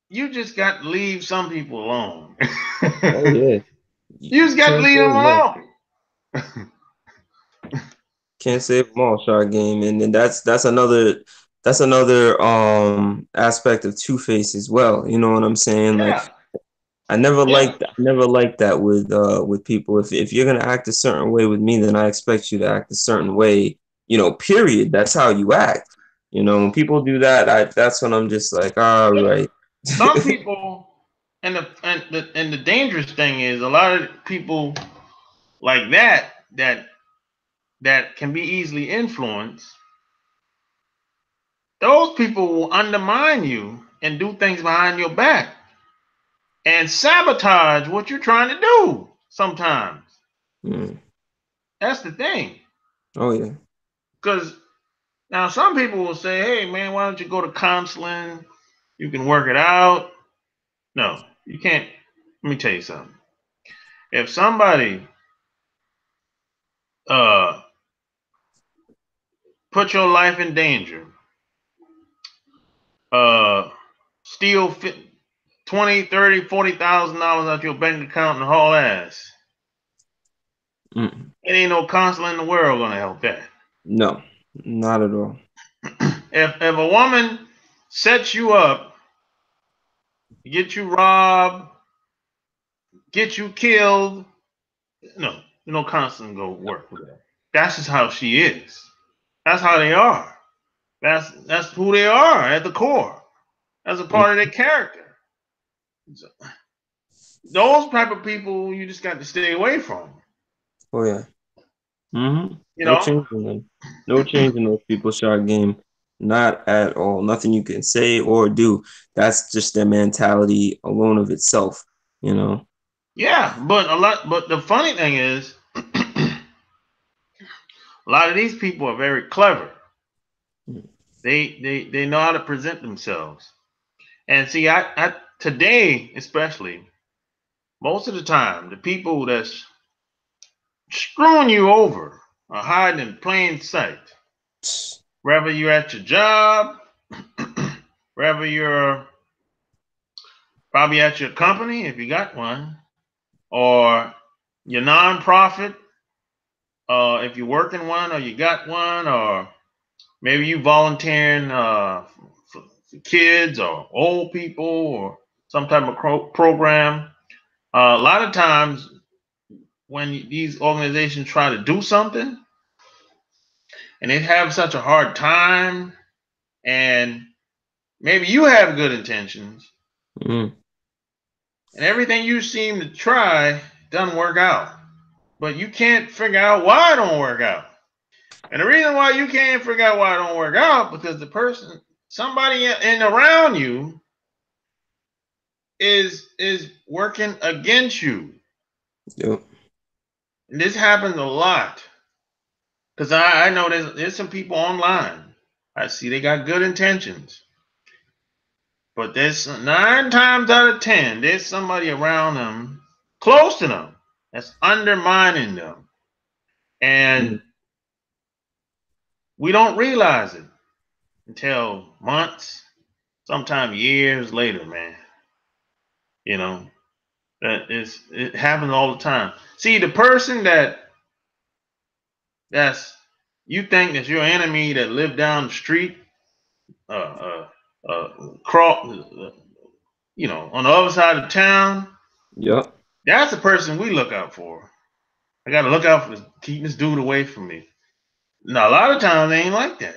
You just got to leave some people alone. Oh yeah. You You just got to can't leave save them them all. alone. Can't save them all, shot game, and then that's another aspect of Two Face as well. You know what I'm saying? Like Yeah, yeah. I never liked that with people. If you're gonna act a certain way with me, then I expect you to act a certain way. You know, period. That's how you act. You know, when people do that, that's when I'm just like, all Yeah. right. Some people, and the dangerous thing is a lot of people like that can be easily influenced. Those people will undermine you and do things behind your back and sabotage what you're trying to do. Sometimes Mm. that's the thing. Oh yeah. Because now some people will say, "Hey, man, why don't you go to counseling? You can work it out." No, you can't. Let me tell you something. If somebody uh put your life in danger, uh steal 20, 30, $40,000 out your bank account and haul ass, Mm. it ain't no counselor in the world gonna help that. No, not at all. If a woman sets you up, get you robbed, get you killed, no. Constantly go work with her. That's just how she is. That's how they are. That's who they are at the core. That's a part of their character. So, those type of people you just got to stay away from. Oh yeah. Mm-hmm. You No know? change in them. No change in those people shot game. Not at all. Nothing you can say or do. That's just their mentality alone of itself. You know. Yeah, but the funny thing is a lot of these people are very clever. They know how to present themselves. And see, I today especially, most of the time, the people that's screwing you over are hiding in plain sight. Whether you're at your job, whether you're probably at your company if you got one, or your nonprofit, if you work in one or you got one, or maybe you volunteering for kids or old people or some type of program. A lot of times when these organizations try to do something and they have such a hard time, and maybe you have good intentions, Mm. and everything you seem to try doesn't work out, but you can't figure out why it don't work out. And the reason why you can't figure out why it don't work out because the person, somebody in around you, is working against you. Yep. And this happens a lot because I know there's some people online. I see they got good intentions, but there's 9 times out of 10 there's somebody around them, close to them, that's undermining them, Mm. and we don't realize it until months, sometimes years later, man. You know, it happens all the time. See, the person that's you think that's your enemy that live down the street, cross, on the other side of town. Yep. That's the person we look out for. I got to look out for keeping this dude away from me. Now, a lot of times they ain't like that.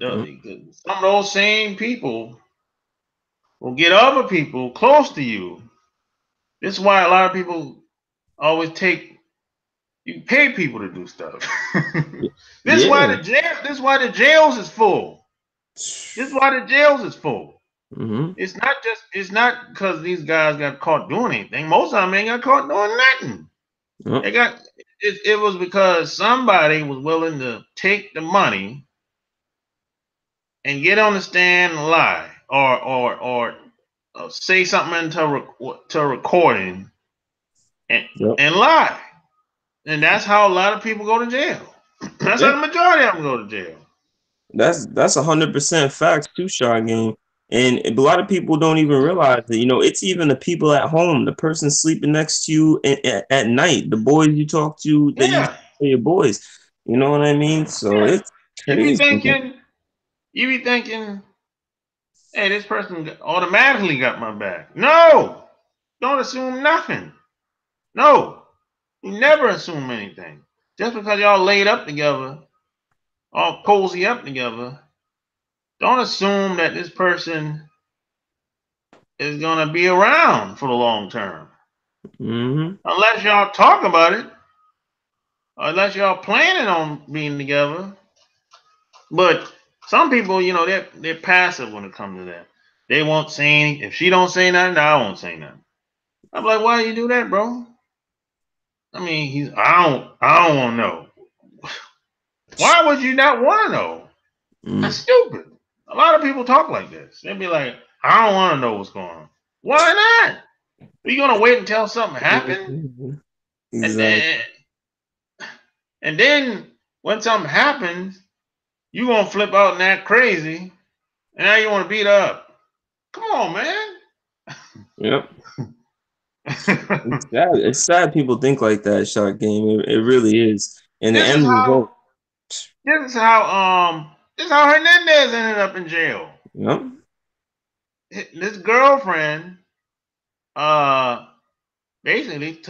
Mm. Some of those same people will get other people close to you. This is why a lot of people always you pay people to do stuff. This is why Yeah. the jails is full. This is why the jails is full. Mm-hmm. It's not because these guys got caught doing anything. Most of them ain't got caught doing nothing. Yep. They got it was because somebody was willing to take the money and get on the stand and lie or say something to a recording and, Yep. and lie. And that's how a lot of people go to jail. That's how Yeah. the majority of them go to jail. That's 100% facts too, shot game. And a lot of people don't even realize that, it's even the people at home, the person sleeping next to you at night, the boys you talk to that you Yeah, your boys. You know what I mean? So yeah. it's You be crazy, man. thinking, you be thinking, hey, this person automatically got my back. No, don't assume nothing. No, you never assume anything. Just because y'all laid up together, all cozy up together, don't assume that this person is gonna be around for the long term. Mm-hmm. Unless y'all talk about it, or unless y'all planning on being together. But some people, they're passive when it comes to that. They won't say anything. If she don't say nothing, I won't say nothing. I'm like, why you do that, bro? I mean, I don't want to know. Why would you not want to know? That's Mm. stupid. A lot of people talk like this. They'll be like, I don't want to know what's going on. Why not? Are you gonna wait until something happens? And Exactly. then, and then when something happens, you gonna flip out and act crazy, and now you want to beat her up. Come on, man. Yep. It's sad. It's sad people think like that, shot game. It really is. And the this is end how result. this is how Hernandez ended up in jail. Yep. This girlfriend uh basically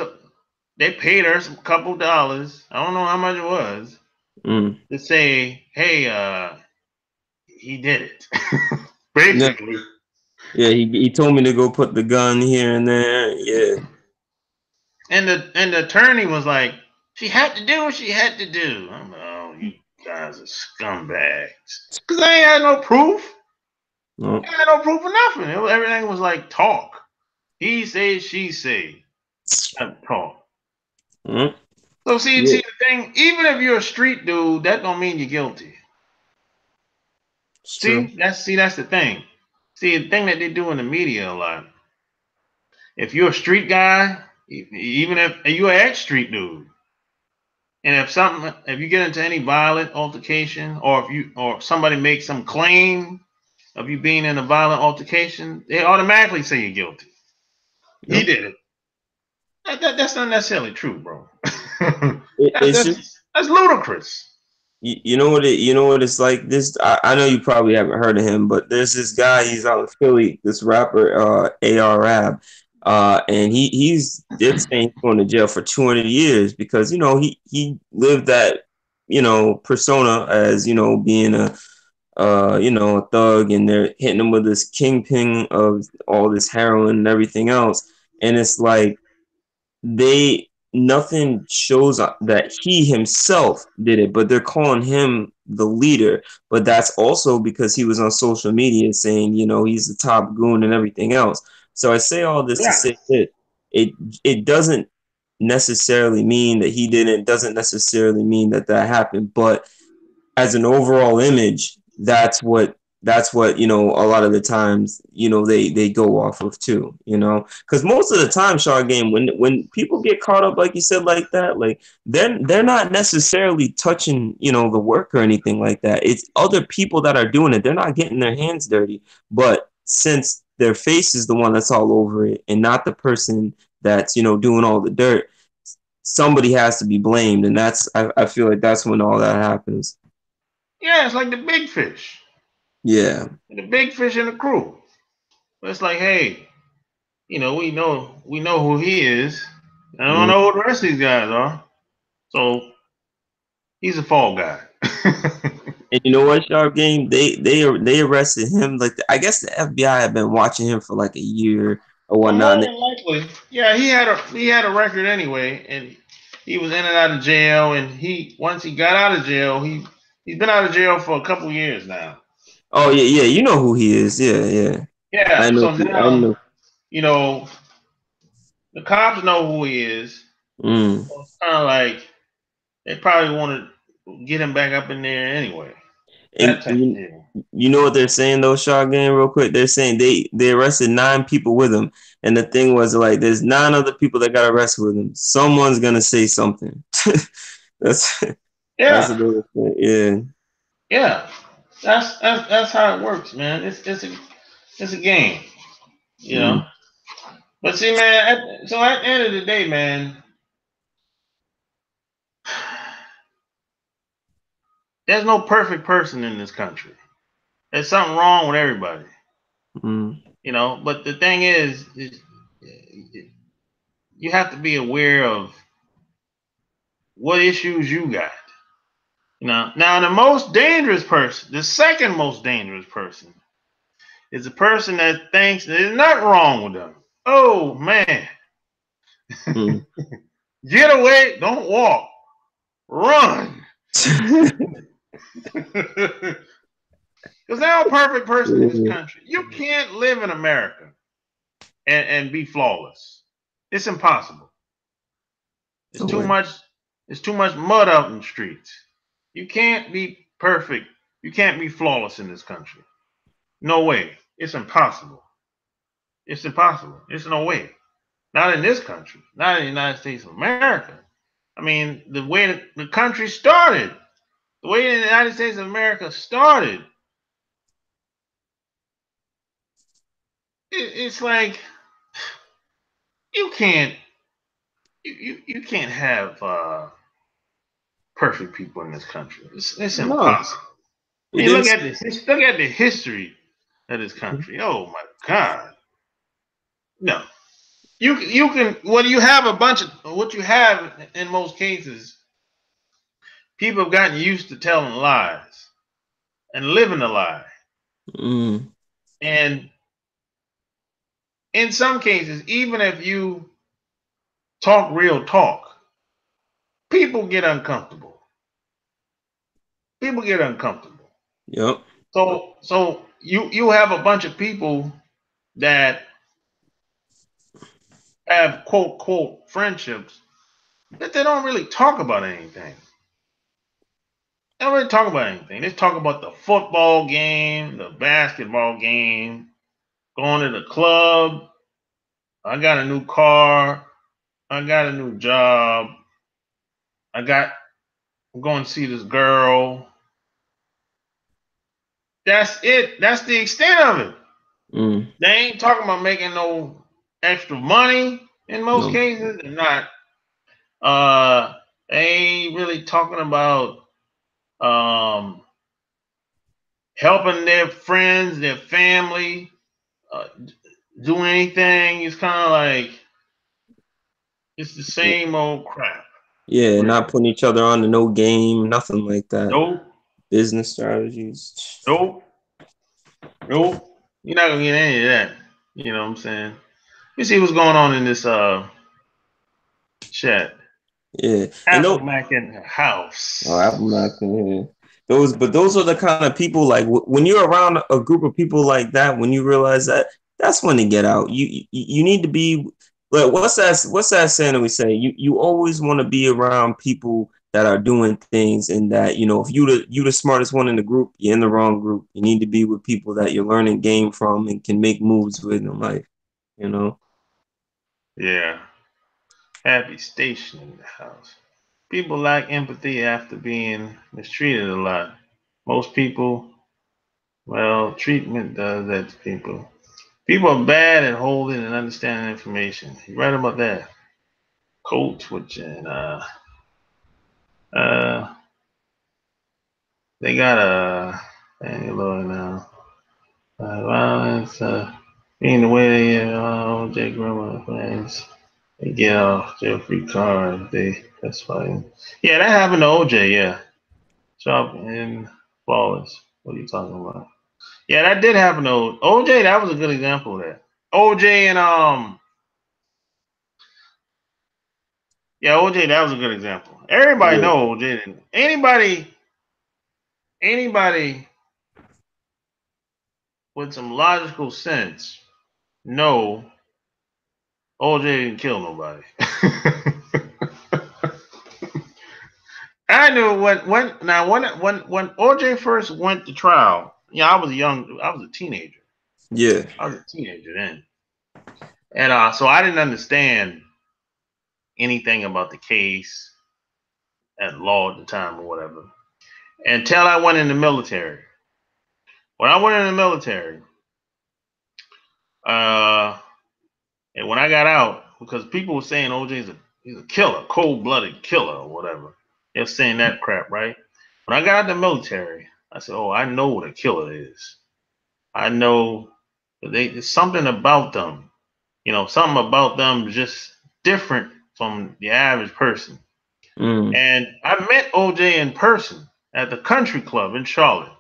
they paid her some couple dollars. I don't know how much it was to say, hey, he did it. Basically. Yeah, he told me to go put the gun here and there. Yeah. And the attorney was like, she had to do what she had to do. I'm like, oh, you guys are scumbags. Because I ain't had no proof. No. I had no proof of nothing. Everything was like talk. He say, she say. Talk. Mm. So see Yeah. the thing, even if you're a street dude, that don't mean you're guilty. It's true. That's the thing. See, the thing that they do in the media a lot. If you're a street guy, even if you're an ex-street dude, and if you get into any violent altercation, or if somebody makes some claim of you being in a violent altercation, they automatically say you're guilty. Yep. He did it. That's not necessarily true, bro. That's ludicrous. You know what it's like. This I know you probably haven't heard of him, but there's this guy. He's out in Philly. This rapper, AR-Ab, and they're saying he's going to jail for 200 years because he lived that persona as being a a thug, and they're hitting him with this kingpin of all this heroin and everything else, and it's like nothing shows that he himself did it, but they're calling him the leader. But that's also because he was on social media saying, he's the top goon and everything else. So I say all this to say that it doesn't necessarily mean that he didn't, doesn't necessarily mean that happened, but as an overall image, that's what a lot of the times they go off of too, because most of the time, Shard Game, when people get caught up like you said like that, like they're not necessarily touching the work or anything like that. It's other people that are doing it. They're not getting their hands dirty, but since their face is the one that's all over it and not the person that's doing all the dirt, somebody has to be blamed, and I feel like that's when all that happens. Yeah, it's like the big fish. Yeah. The big fish in the crew. It's like, hey, we know who he is. I don't know who the rest of these guys are. So he's a fall guy. And you know what, Sharp Game? They arrested him. Like I guess the FBI had been watching him for like a year or whatnot. More than likely, yeah, he had a record anyway, and he was in and out of jail. And once he got out of jail, he's been out of jail for a couple years now. Oh yeah, you know who he is. Yeah. Yeah. So now, the cops know who he is. So it's kind of like they probably want to get him back up in there anyway. And you know what they're saying though, Shark Game, real quick? They're saying they arrested 9 people with him, and the thing was like, there's 9 other people that got arrested with him. Someone's gonna say something. That's yeah. Yeah, that's how it works, man. It's a game, you know. But see, man, so at the end of the day, man, there's no perfect person in this country. There's something wrong with everybody, But the thing is you have to be aware of what issues you got. Now the most dangerous person, the second most dangerous person, is a person that thinks there's nothing wrong with them. Oh man. Get away, don't walk. Run. Because there's no perfect person in this country. You can't live in America and be flawless. It's impossible. It's too much mud out in the streets. You can't be perfect. You can't be flawless in this country. No way. It's impossible. It's impossible. There's no way. Not in this country. Not in the United States of America. I mean, the way the country started, the way the United States of America started, it's like you can't have perfect people in this country. It's impossible. I mean, look at this. Look at the history of this country. Oh my God. No. You can well you have a bunch of what you have in most cases. People have gotten used to telling lies and living a lie, Mm. and in some cases, even if you talk real talk, people get uncomfortable. People get uncomfortable. Yep. So you have a bunch of people that have quote quote friendships, but they don't really talk about anything. They don't really talk about anything. They talk about the football game, the basketball game, going to the club. I got a new car. I got a new job. I got. I'm going to see this girl. That's it. That's the extent of it. Mm. They ain't talking about making no extra money in most No. cases. They're not. Uh, they ain't really talking about um, helping their friends, their family, uh, do anything. It's kind of like it's the same old crap. Yeah, Really. not putting each other on the no game, nothing like that. Nope. Business strategies. Nope. Nope. You're not gonna get any of that. You know what I'm saying? You see what's going on in this chat. Yeah, and Apple those, Mac in the oh, Apple Mac, house. yeah. Those are the kind of people like when you're around a group of people like that, when you realize that that's when they get out. You need to be like what's that saying that we say? You always want to be around people that are doing things, and that if you the smartest one in the group, you're in the wrong group. You need to be with people that you're learning game from and can make moves with in life. You know. Yeah. Happy station in the house. People lack empathy after being mistreated a lot. Most people, well, treatment does that to people. People are bad at holding and understanding information. You right about that. Code switching. Uh, they got a. Thank you, Lord, now. Violence, being the way they J. Grandma plans. They get off jail free card. That's fine. Yeah, that happened to OJ. Yeah, Sharp and Flawless. What are you talking about? Yeah, that did happen to OJ. That was a good example of that. OJ and yeah, OJ. That was a good example. Everybody Yeah. know OJ. Anybody with some logical sense know OJ didn't kill nobody. I knew when OJ first went to trial. Yeah, I was young. I was a teenager. Yeah. I was a teenager then, and so I didn't understand anything about the case at law at the time or whatever until I went in the military. When I went in the military, uh, and when I got out, because people were saying OJ's he's a killer, cold blooded killer or whatever. They're saying that crap, right? When I got out of the military, I said, "Oh, I know what a killer is. I know there's something about them. Something about them just different from the average person." Mm. And I met OJ in person at the country club in Charlotte.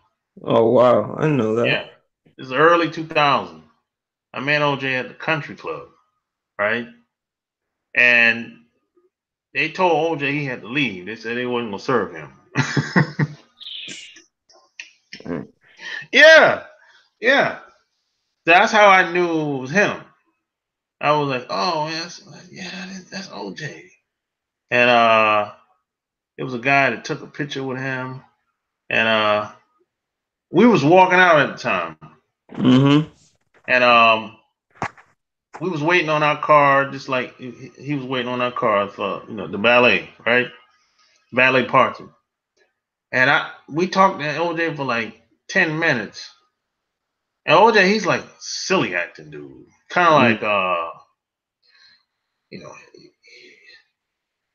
Oh wow, I know that. Yeah, this is early 2000. I met OJ at the country club, right? And they told OJ he had to leave. They said they wasn't gonna serve him. Mm. Yeah, yeah. That's how I knew it was him. I was like, oh, that's OJ. And it was a guy that took a picture with him, and we was walking out at the time, Mm-hmm. and we was waiting on our car, just like he was waiting on our car for the ballet, right? Ballet party, and we talked to OJ for like 10 minutes, and OJ he's like silly acting dude, kind of Mm. like you know,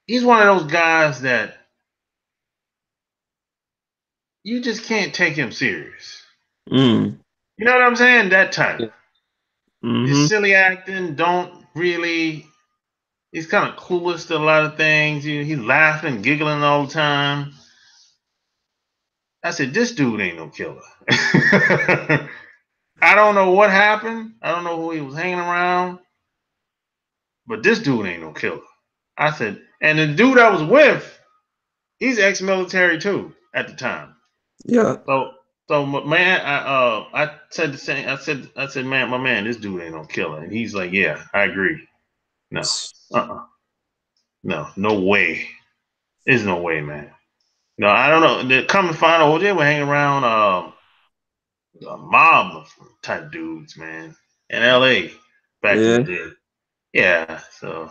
he's one of those guys that you just can't take him serious. Mm. You know what I'm saying? That type. Yeah. Just Mm-hmm. silly acting. Don't. really. He's kind of clueless to a lot of things. He's laughing, giggling all the time. I said, this dude ain't no killer. I don't know what happened. I don't know who he was hanging around, but this dude ain't no killer. I said, and the dude I was with, he's ex-military too at the time. Yeah. So man, I said the same. I said, man, my man, this dude ain't no killer. And he's like, yeah, I agree. No, no way. There's no way, man. No, I don't know. The come to find out, they were hanging around a mob of type dudes, man, in L.A. back in the day. Yeah, so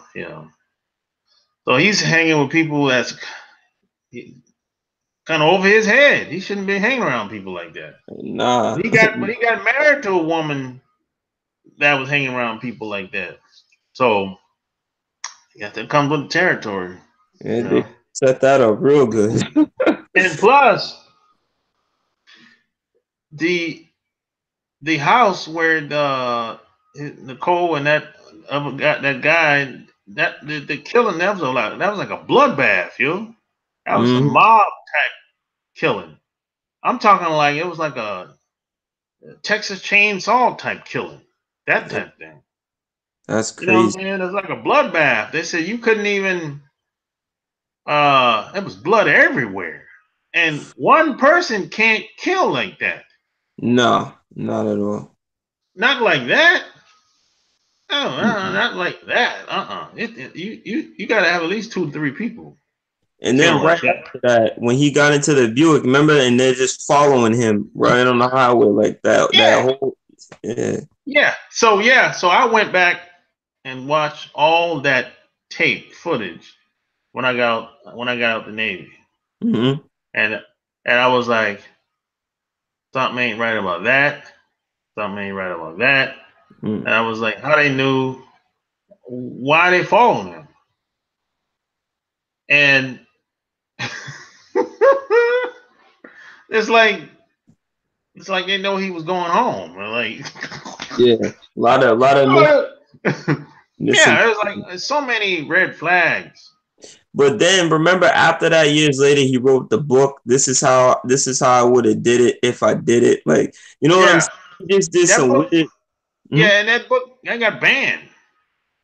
so he's hanging with people that's kind of over his head. He shouldn't be hanging around people like that. Nah. But he got married to a woman that was hanging around people like that. So yeah, that comes with the territory. Yeah, they set that up real good. And plus, the house where Nicole and that other guy that the killing, that was a lot. That was like a bloodbath, yo. That was some mob type killing. I'm talking like it was like a Texas Chainsaw type killing, that type thing. That's crazy. You know what I'm saying? It's like a bloodbath. They said you couldn't even. It was blood everywhere, and one person can't kill like that. No, not at all. Not like that. Oh, not like that. You got to have at least 2 to 3 people. And then right after that, when he got into the Buick, remember, and they're just following him right on the highway like that. Yeah. That whole yeah. So I went back and watched all that tape footage when I got out the Navy, and I was like, something ain't right about that. Something ain't right about that. And I was like, how they knew? Why they following him? And it's like they know he was going home. Like, yeah, a lot of yeah, it was like so many red flags. But then remember, after that, years later, he wrote the book. This is how I would have did it if I did it. Like, you know what I'm saying? He just did some weird. Yeah, and that book that got banned.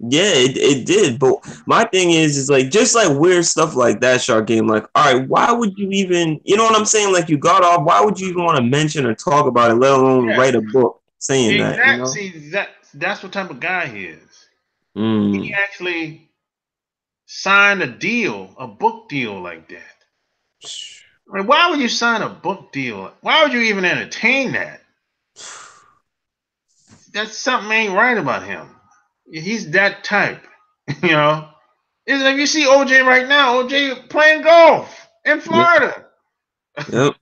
Yeah, it did. But my thing is like just like weird stuff like that, Shark Game. Like, all right, why would you even? You know what I'm saying? Like, you got off. Why would you even want to mention or talk about it, let alone write a book saying that? You know? See, that's what type of guy he is. He actually signed a book deal like that. I mean, why would you sign a book deal? Why would you even entertain that? That's something ain't right about him. He's that type, you know. It's like you see OJ right now. OJ playing golf in Florida. Yep.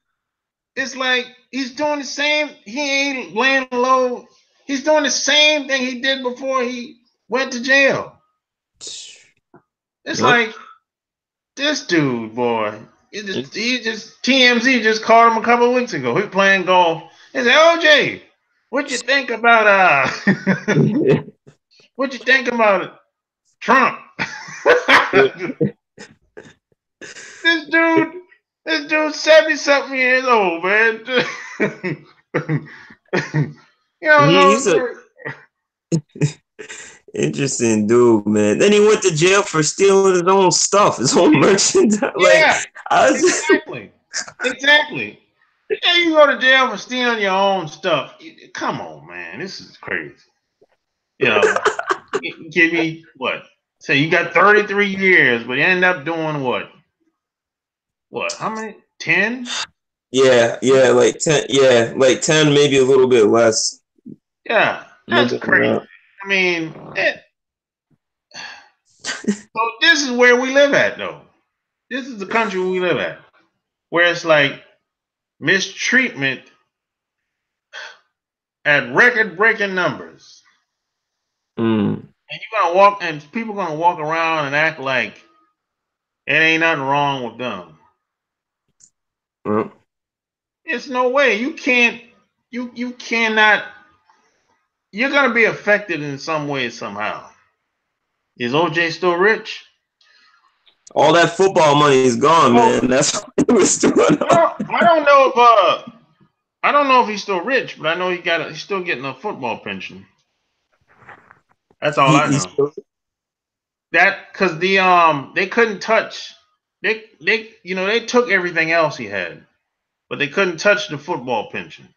It's like he's doing the same. He ain't laying low. He's doing the same thing he did before he went to jail. It's like this dude, boy. He just TMZ just called him a couple of weeks ago. He playing golf. He said, OJ, what you think about what you think about Trump? This dude 70-something years old, man. You know, he's a interesting dude, man. Then he went to jail for stealing his own stuff, his own merchandise. Yeah, exactly. Yeah, you go to jail for stealing your own stuff. Come on, man. This is crazy. You know, give me what? Say you got 33 years, but you end up doing what? What? How many? 10? Yeah, like 10. Yeah, like 10, maybe a little bit less. Yeah, that's crazy. I mean, so this is where we live at, though. This is the country we live at, where it's like mistreatment at record-breaking numbers. And you're gonna walk, and people gonna walk around and act like it ain't nothing wrong with them. It's no way. You can't. You cannot. You're gonna be affected in some way somehow. Is OJ still rich? All that football money is gone, Oh, man. That's what he was doing. I don't know if I don't know if he's still rich, but I know he's still getting a football pension. That's all I He's know. still, That because they couldn't touch they they took everything else he had, but they couldn't touch the football pension.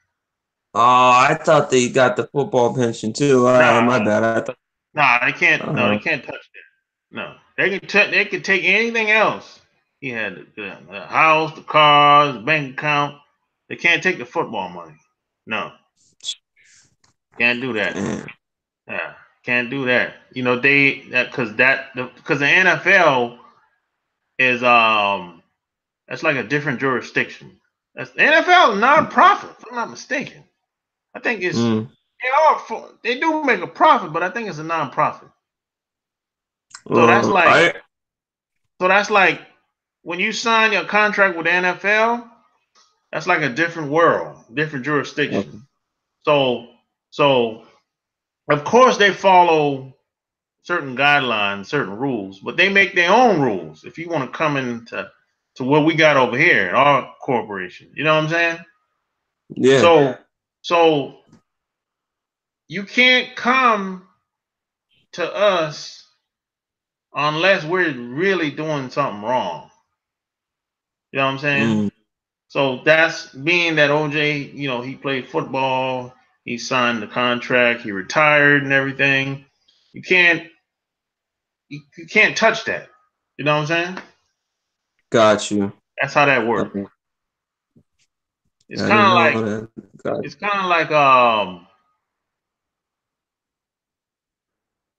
oh, I thought they got the football pension too. All right, my Nah, bad. I thought. nah, they can't. No, they Uh, can't touch that. No, they could take anything else. He had the house, the cars, the bank account. They can't take the football money. No, can't do that. man. Yeah, can't do that. Because the NFL is that's like a different jurisdiction. The NFL is non-profit, if I'm not mistaken. I think Mm. they do make a profit, but I think it's a non-profit. So that's Well, like so that's like when you sign your contract with the NFL, that's like a different world, different okay. jurisdiction. So so of course they follow certain guidelines, certain rules, but they make their own rules. If you want to come into what we got over here in our corporation, you know what I'm saying? Yeah, So you can't come to us unless we're really doing something wrong. You know what I'm saying? mm. So that's being that OJ, he played football, he signed the contract, he retired and everything. You can't you can't touch that. You know what I'm saying? Got you. That's how that works. Okay. It's I kind didn't of know like that. Got it's kind of like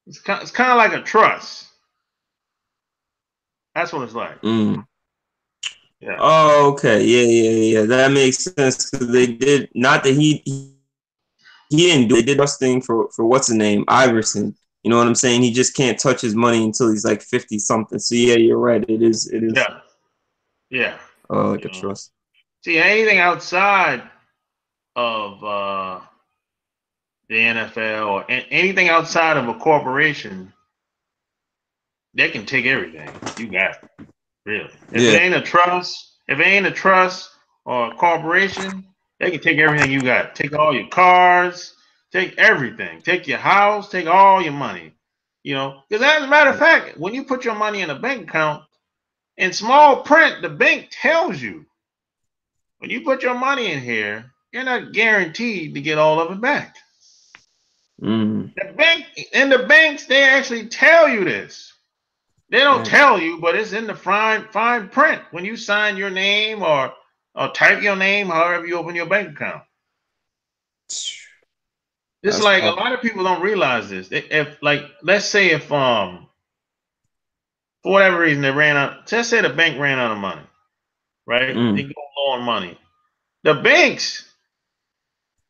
it's kind of like a trust. That's what it's like. you. Mm. Yeah. Oh, okay. Yeah. That makes sense because they did not that he didn't do. They did this thing for what's his name, Iverson. You know what I'm saying? He just can't touch his money until he's like 50 something. So yeah, you're right. It is Yeah. Yeah. like You a know. trust. See, anything outside of the NFL or anything outside of a corporation, they can take everything. You got it, really. Yeah. If it ain't a trust or a corporation, they can take everything you got. Take all your cars, take everything. Take your house, take all your money. Because as a matter of fact, when you put your money in a bank account, in small print, the bank tells you when you put your money in here, you're not guaranteed to get all of it back. Mm. The banks, they actually tell you this. They don't Yeah. tell you, but it's in the fine print when you sign your name or type your name, however you open your bank account. It's That's like a hard. lot of people don't realize this. If like, let's say if for whatever reason they ran out, let's say the bank ran out of money, right? They Mm. go low on money. The banks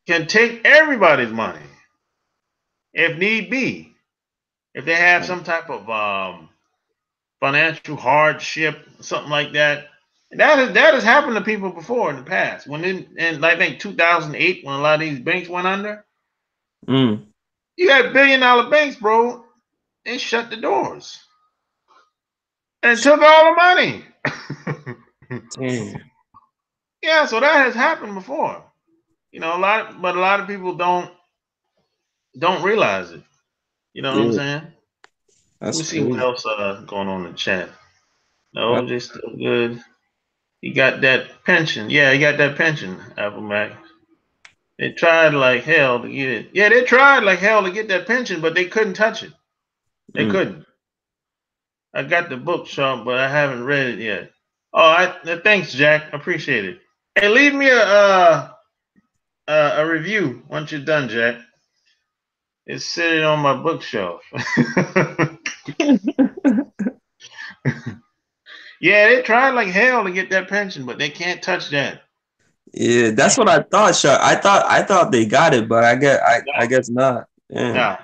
can take everybody's money if need be. If they have some type of financial hardship, something like that. And that has happened to people before in the past. I think 2008, when a lot of these banks went under, Mm. you had $1 billion banks, bro. They shut the doors and took all the money. Damn. Yeah, so that has happened before. But a lot of people don't realize it. You know what I'm Yeah, saying? Let that's me see what crazy. else going on in the chat. Uh, No, just still good. He got that pension. Yeah, he got that pension, Apple Mac. They tried like hell to get it. Yeah, they tried like hell to get that pension, but they couldn't touch it. They mm. couldn't. I got the book, Sean, but I haven't read it yet. Oh, thanks, Jack. I appreciate it. Hey, leave me a review once you're done, Jack. It's sitting on my bookshelf. Yeah, they tried like hell to get that pension, but they can't touch that. Yeah, that's what I thought, Chuck. I thought they got it, but I No, guess not. Yeah. no.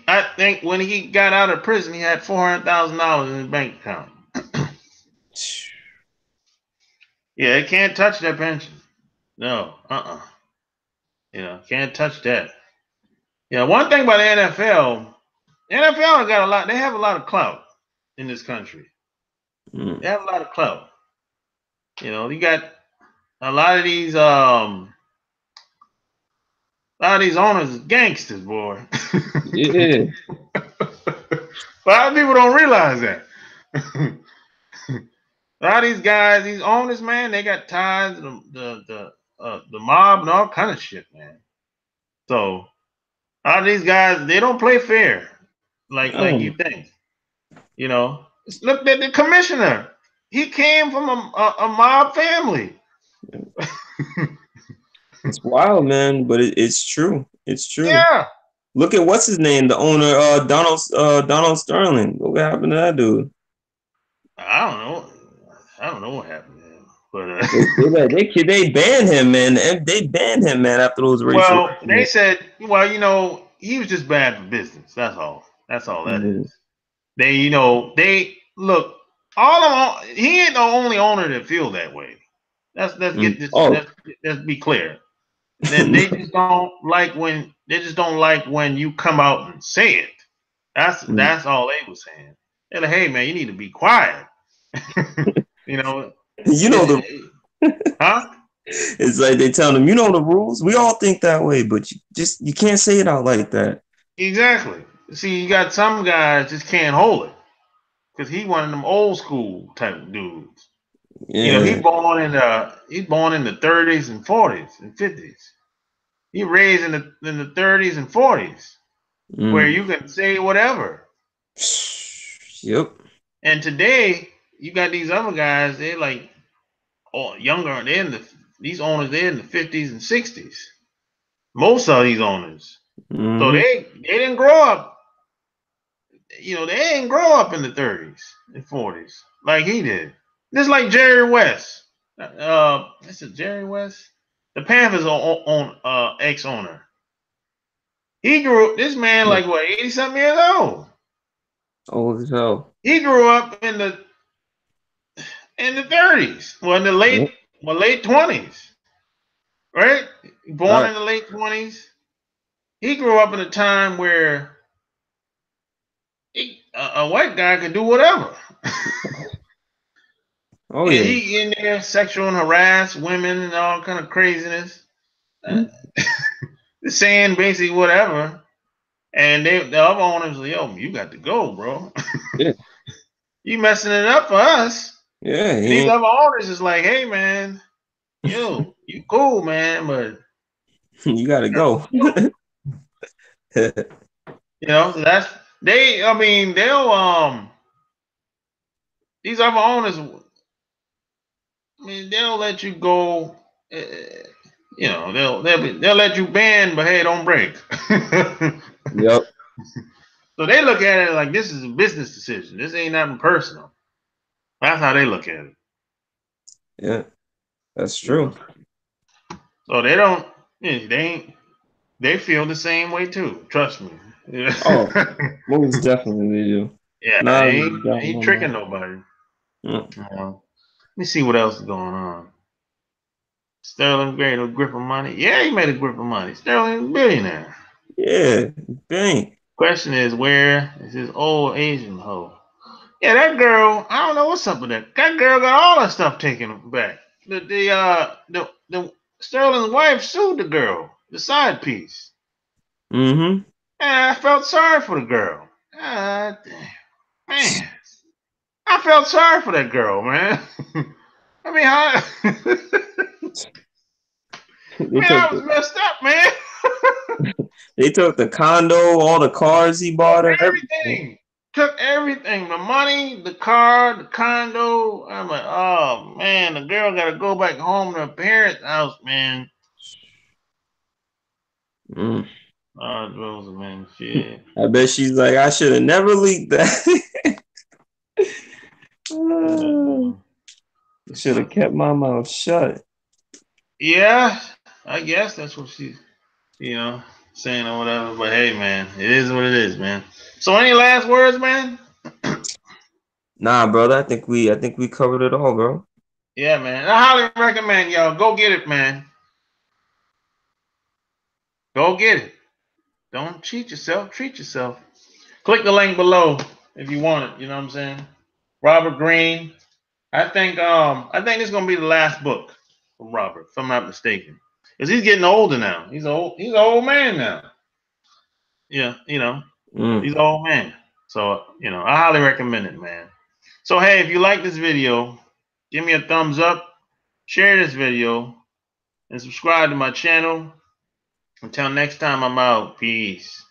I think when he got out of prison, he had $400,000 in his bank account. Yeah, they can't touch that pension. No, can't touch that. Yeah, one thing about the NFL, NFL got a lot. They have a lot of clout in this country. Mm. They have a lot of clout. You know, you got a lot of these owners is gangsters, boy. Yeah. A lot of people don't realize that. A lot of these guys, these owners, man, they got ties to the mob and all kind of shit, man. So a lot of these guys, they don't play fair like you think. You know, look at the commissioner. He came from a mob family. It's wild, man, but it's true. It's true. Yeah. Look at what's his name, the owner, Donald Sterling. What happened to that dude? I don't know. I don't know what happened to him, but They banned him, man. And they banned him, man, after those racial. well, they said, well, you know, he was just bad for business. That's all. That's all that Mhm. is. They, you know, they look. All of them, he ain't the only owner that feel that way. Let's get this. Oh, Let's be clear. Then they just don't like when you come out and say it. That's all they was saying. They're like, hey man, you need to be quiet. You know, you know the. huh? It's like they tell them, you know the rules. We all think that way, but you can't say it out like that. Exactly. See, you got some guys just can't hold it because he one of them old school type dudes. You know, Yeah. he's born in the 30s and 40s and 50s. He raised in the 30s and 40s where Mm. you can say whatever. Yep. And today you got these other guys. They're like younger. These owners. They're in the 50s and 60s. Most of these owners. So Mm-hmm. they didn't grow up. You know, they didn't grow up in the 30s and 40s like he did. Just like Jerry West. This is Jerry West, the Panthers ex owner. He grew this man like what 80 something years old. Old as hell. He grew up in the 30s. Well, in the Yep. late 20s, right? Born Right. in the late 20s. He grew up in a time where a white guy could do whatever. Oh And yeah. he in there sexual and harass women and all kind of craziness, uh, Mm. saying basically whatever. And the other owners like, yo, you got to go, bro. Yeah. You messing it up for us. Yeah. And these other owners is like, hey man, yo, you cool, man, but You gotta go. you know, so that's they. I mean, they'll these other owners. I mean, they'll let you go. Uh, you know, they'll let you bend, but hey, don't break. Yep. So they look at it like this is a business decision. This ain't nothing personal. That's how they look at it. Yeah. That's You know? true. So they don't. They ain't. They feel the same way too. Trust me. Yeah. Oh, most definitely they do. Yeah, Nah, they you got ain't no tricking mind. nobody. Mm. Let me see what else is going on. Sterling made a grip of money. Yeah, he made a grip of money. Sterling is a billionaire. Yeah. Bank. Question is, where is his old Asian hoe? Yeah, that girl. I don't know what's up with that. That girl got all her stuff taken back. The Sterling's wife sued the girl, the side piece. Mm-hmm. And I felt sorry for the girl. Damn. Man, I felt sorry for that girl, man. I mean, I, They man, took I was messed up, man. they took the condo, all the cars he Took bought her, everything. everything. Took everything. The money, the car, the condo. I'm like, oh man, the girl got to go back home to her parents' house, man. Mm. Oh, Joseph, man, shit. I bet she's like, I should have never leaked that. Should have kept my mouth shut. Yeah, I guess that's what she's, you know, saying or whatever. But hey, man, it is what it is, man. So, any last words, man? Nah, brother. I think we covered it all, bro. Yeah, man. I highly recommend y'all go get it, man. Go get it. Don't cheat yourself. Treat yourself. Click the link below if you want it. You know what I'm saying? Robert Greene. I think this is gonna be the last book from Robert, if I'm not mistaken. Because he's getting older now. He's an old man now. Yeah, he's an old man. So, I highly recommend it, man. So hey, if you like this video, give me a thumbs up, share this video, and subscribe to my channel. Until next time, I'm out. Peace.